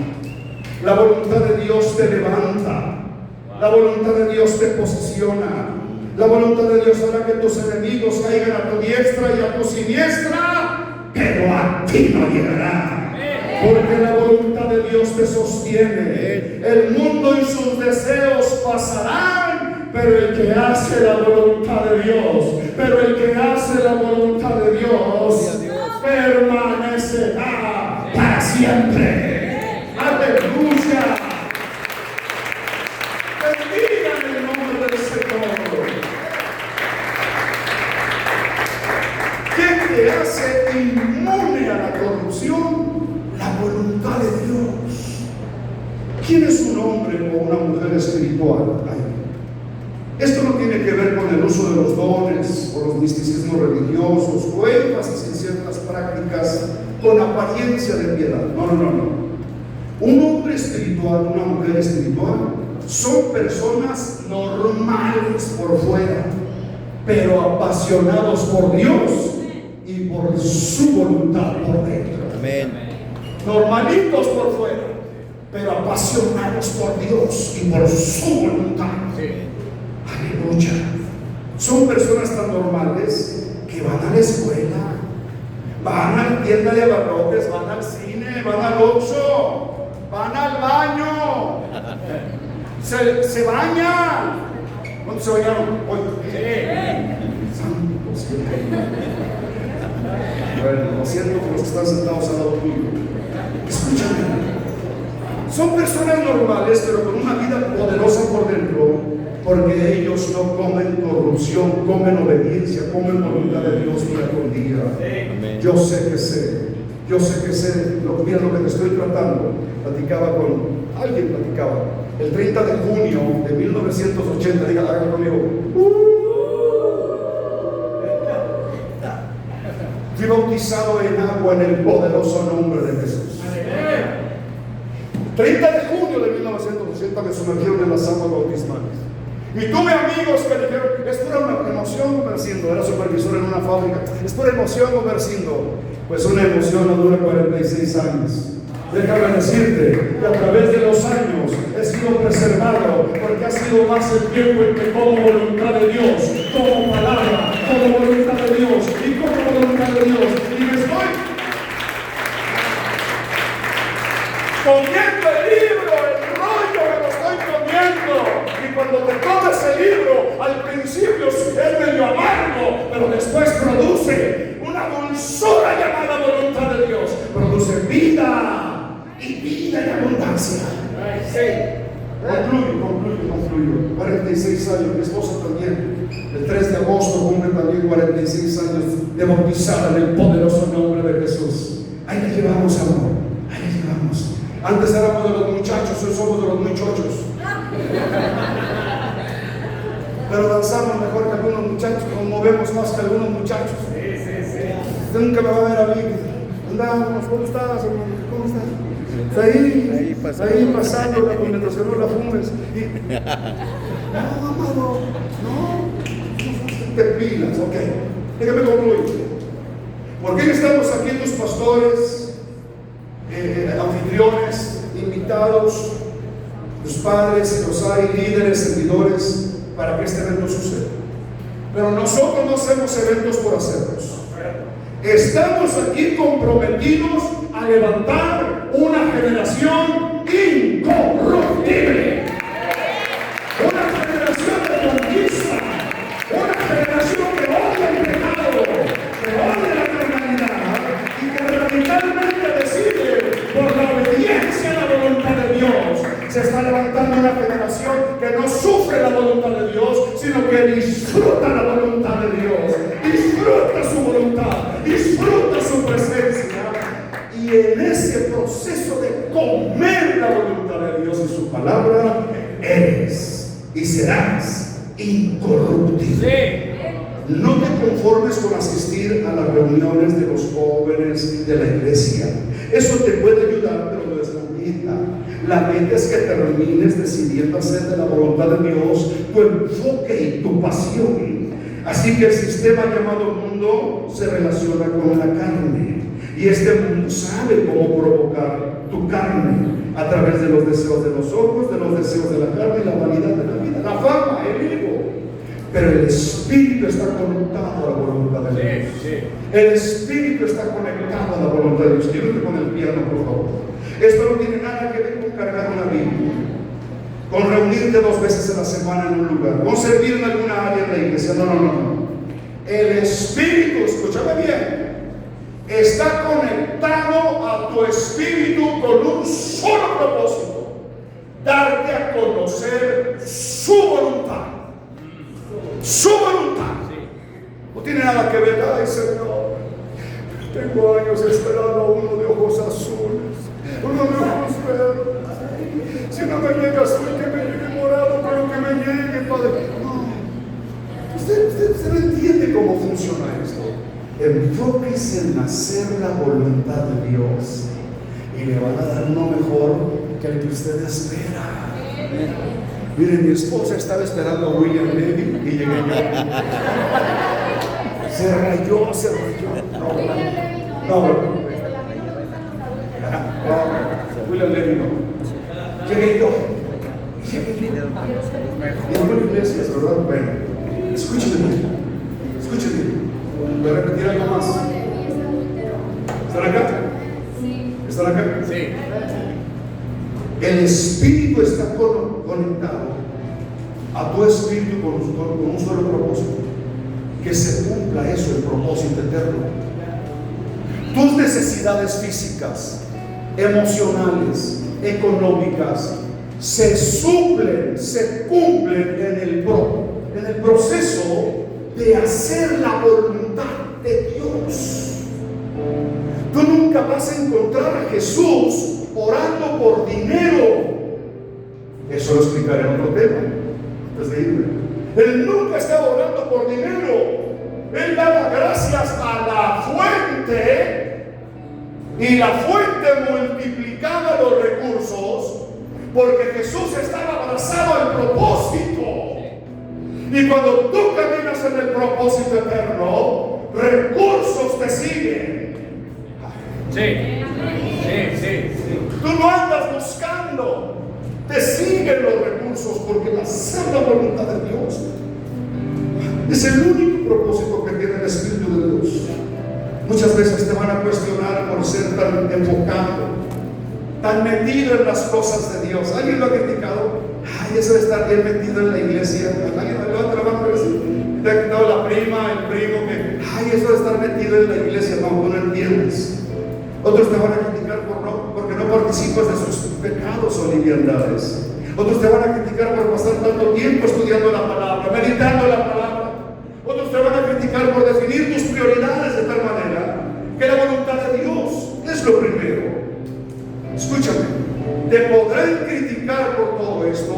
La voluntad de Dios te levanta. La voluntad de Dios te posiciona. La voluntad de Dios hará que tus enemigos caigan a tu diestra y a tu siniestra, pero a ti no llegará. Porque la voluntad de Dios te sostiene. El mundo y sus deseos pasarán, pero el que hace la voluntad de Dios, permanecerá para siempre. Aleluya. Bendigan el nombre del Señor. ¿Qué te hace inmune a la corrupción? La voluntad de Dios. ¿Quién es un hombre o una mujer espiritual? Esto no tiene que ver con el uso de los dones o los misticismos religiosos o énfasis en ciertas prácticas con apariencia de piedad. No. Un hombre espiritual, una mujer espiritual son personas normales por fuera, pero apasionados por Dios y por su voluntad por dentro. Amén. Normalitos por fuera, pero apasionados por Dios y por su voluntad. Aleluya. Son personas tan normales que van a la escuela, van a la tienda de abarrotes, van al cine, van al Oxxo, van al baño, se bañan. ¿Cuántos se bañaron hoy? Santo cielo. Bueno, lo siento por los que están sentados al lado tuyo. Escúchame. Son personas normales, pero con una vida poderosa por dentro, porque ellos no comen corrupción, comen obediencia, comen voluntad de Dios día con día. Amén. Yo sé que sé, mira lo que te estoy tratando. Platicaba con alguien, el 30 de junio de 1980, diga, háganlo conmigo. Fui bautizado en agua en el poderoso nombre de Jesús. 30 de junio de 1980 me sumergieron en las aguas bautismales. Y tuve amigos que dijeron, es pura emoción, Gumercindo, era supervisor en una fábrica, es pura emoción, Gumercindo. Pues una emoción no dura 46 años. Déjame decirte que a través de los años he sido preservado, porque ha sido más el tiempo en que como voluntad de Dios, como palabra, como voluntad de Dios y como voluntad de Dios. Y me estoy comiendo el libro, el rollo me lo estoy comiendo. Y cuando te comes el libro, al principio es medio amargo, pero después produce una dulzura llamada voluntad de Dios. Produce vida y vida en abundancia. Concluyo. 46 años, mi esposa también. El 3 de agosto cumple también 46 años de bautizada en el poderoso nombre de Jesús. Ahí la llevamos, amor. Ahí la llevamos. Antes éramos de los muchachos, hoy somos de los muchachos. Pero danzamos mejor que algunos muchachos, nos movemos más que algunos muchachos. Usted nunca me va a ver a mí. Andamos, ¿cómo estás, hermano? ¿Cómo estás? Ahí pasando mientras que no la fumes. No, amado, no te pilas, ok. Déjame concluir. ¿Por qué estamos aquí tus pastores, anfitriones, invitados, tus padres, si los hay, líderes, servidores, para que este evento suceda? Pero nosotros no hacemos eventos por hacerlos. Estamos aquí comprometidos a levantar una generación incorruptible, una generación de conquista, una generación que odia el pecado, que odia la carnalidad y que radicalmente decide por la obediencia a la voluntad de Dios. Se está levantando una generación que no sufre la voluntad de Dios, sino que disfruta la voluntad de Dios, disfruta su voluntad, disfruta que en ese proceso de comer la voluntad de Dios y su palabra, eres y serás incorruptible. No te conformes con asistir a las reuniones de los jóvenes de la iglesia. Eso te puede ayudar, pero no es la meta. La meta es que termines decidiendo hacer de la voluntad de Dios tu enfoque y tu pasión. Así que el sistema llamado mundo se relaciona con la carne. Y este mundo sabe cómo provocar tu carne a través de los deseos de los ojos, de los deseos de la carne y la vanidad de la vida, la fama, el ego. Pero el Espíritu está conectado a la voluntad de Dios. El Espíritu está conectado a la voluntad de Dios. Ayúdame con el piano, por favor. Esto no tiene nada que ver con cargar una Biblia, con reunirte 2 veces a la semana en un lugar, con servir en alguna área de la iglesia. No. El Espíritu, escúchame bien, está conectado a tu espíritu con un solo propósito: darte a conocer su voluntad. Su voluntad. No tiene nada que ver. Ay, Señor, tengo años esperando a uno de ojos azules, uno de ojos verdes. Si no me llega azul, que me llegue morado, pero que me llegue, Padre. No. Usted no entiende cómo funciona esto. Enfóquese en hacer la voluntad de Dios y le van a dar uno mejor que el que usted espera. Miren, mi esposa estaba esperando a William Levy y llegué yo. Se rayó. No, William Levy no. Llegué yo. Y en una iglesia, ¿verdad? Bueno, escúcheme. Voy a repetir algo más. ¿Están acá? ¿Están acá? Sí. El Espíritu está conectado a tu espíritu con un solo propósito: que se cumpla eso, el propósito eterno. Tus necesidades físicas, emocionales, económicas se suplen, se cumplen en el proceso de hacer la voluntad de Dios. Tú nunca vas a encontrar a Jesús orando por dinero. Eso lo explicaré en otro tema antes de irme. Él nunca estaba orando por dinero. Él daba gracias a la fuente, y la fuente multiplicaba los recursos, porque Jesús estaba abrazado al propósito. Y cuando tú caminas en el propósito eterno, recursos te siguen. Sí. Tú no andas buscando, te siguen los recursos, porque hacer la voluntad de Dios es el único propósito que tiene el Espíritu de Dios. Muchas veces te van a cuestionar por ser tan enfocado, tan metido en las cosas de Dios. ¿Alguien lo ha criticado? Ay, eso de estar bien metido en la iglesia. ¿Alguien levanta la mano? Te ha quitado la prima, el primo, que ay, eso de estar metido en la iglesia. No, tú no entiendes. Otros te van a criticar porque no participas de sus pecados o liviandades. Otros te van a criticar por pasar tanto tiempo estudiando la palabra, meditando la palabra. Otros te van a criticar por definir tus prioridades de tal manera que la voluntad de Dios es lo primero. Escúchame, te podrán criticar por todo esto,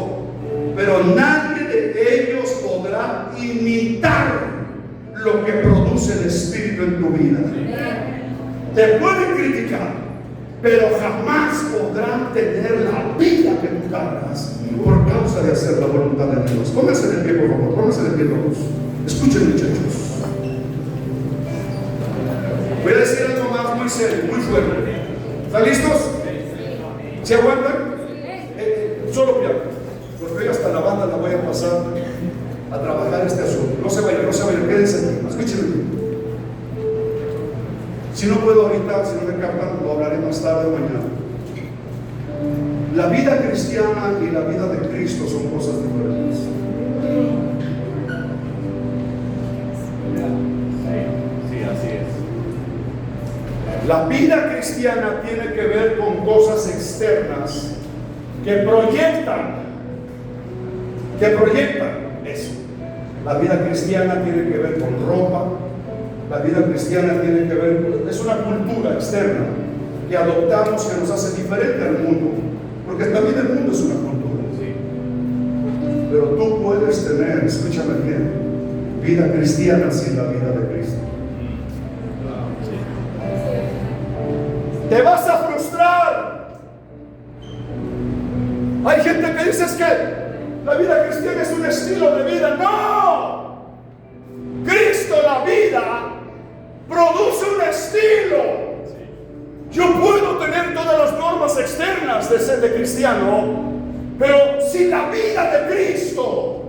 pero nadie de ellos podrá imitar lo que produce el Espíritu en tu vida. Te pueden criticar, pero jamás podrán tener la vida que tú cargas por causa de hacer la voluntad de Dios. Pónganse de pie, por favor, pónganse de pie todos. Escuchen, muchachos. Voy a decir algo más muy serio, muy fuerte. ¿Están listos? ¿Se aguantan? Solo piano, porque hoy hasta la banda la voy a pasar a trabajar este asunto. No se vayan, quédense aquí. Escúchenme. Si no puedo ahorita, si no me captan, lo hablaré más tarde o mañana. La vida cristiana y la vida de Cristo son cosas diferentes. Sí, así es. La vida cristiana tiene que ver con cosas externas que proyectan eso. La vida cristiana tiene que ver con ropa. La vida cristiana tiene que ver, es una cultura externa. que adoptamos que nos hace diferente al mundo, porque también el mundo es una cultura. Pero tú puedes tener, escúchame bien, vida cristiana sin la vida de Cristo. Te vas a frustrar. Hay gente que dice que la vida cristiana es un estilo de vida. ¡No! Cristo, la vida, produce un estilo. Yo puedo tener todas las normas externas de ser de cristiano, pero sin la vida de Cristo.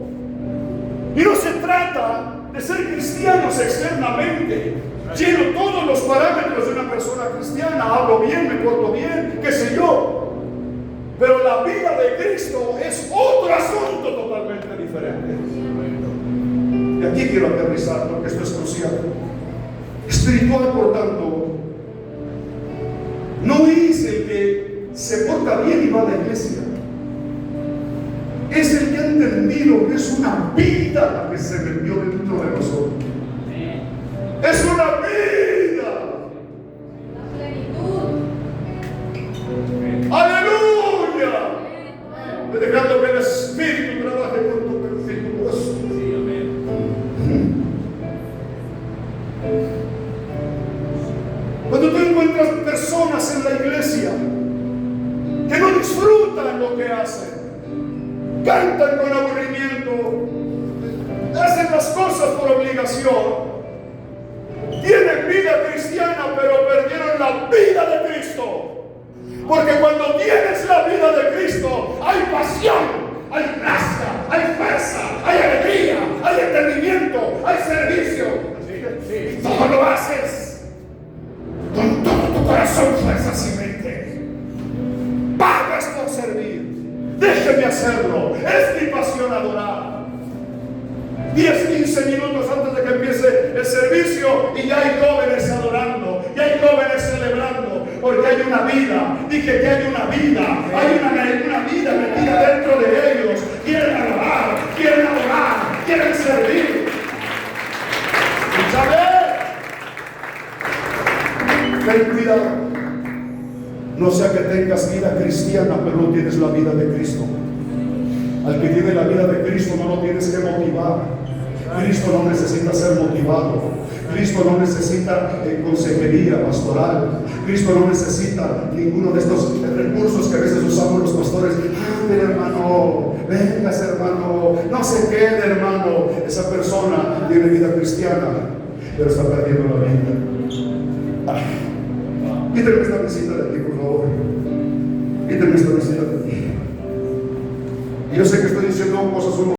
Y no se trata de ser cristianos externamente. Lleno todos los parámetros de una persona cristiana. Hablo bien, me porto bien, qué sé yo. Pero la vida de Cristo es otro asunto totalmente diferente. Y aquí quiero aterrizar porque esto es crucial. Espiritual, por tanto, no es el que se porta bien y va a la iglesia. Es el que ha entendido que es una vida la que se metió dentro de nosotros. Es una vida. La plenitud. ¡Aleluya! Dejando que el Espíritu trabaje con tu perfecto. Sí, amén. Cuando tú encuentras personas en la iglesia que no disfrutan lo que hacen, cantan con aburrimiento, hacen las cosas por obligación, tienen vida cristiana pero perdieron la vida de Cristo. Porque cuando tienes la vida de Cristo hay pasión, hay gracia, hay fuerza, hay alegría, hay entendimiento, hay servicio. Y todo lo haces con todo tu corazón, fuerzas y mente. Pagas por servir. Déjeme hacerlo. Es mi pasión adorar. 10, 15 minutos antes de que empiece el servicio y ya hay jóvenes adorando, ya hay jóvenes celebrando, porque hay una vida. Dije que hay una vida, hay una vida metida dentro de ellos. Quieren alabar, quieren adorar, quieren servir. Ten cuidado. No sea que tengas vida cristiana, pero no tienes la vida de Cristo. Al que tiene la vida de Cristo no lo tienes que motivar. Cristo no necesita ser motivado. Cristo no necesita consejería pastoral. Cristo no necesita ninguno de estos recursos que a veces usamos los pastores. Ándale, hermano, vengas, hermano, no se quede, hermano. Esa persona tiene vida cristiana, pero está perdiendo la vida. Quítenme esta mesita de aquí, por favor. Quítenme esta mesita de aquí. Y yo sé que estoy diciendo cosas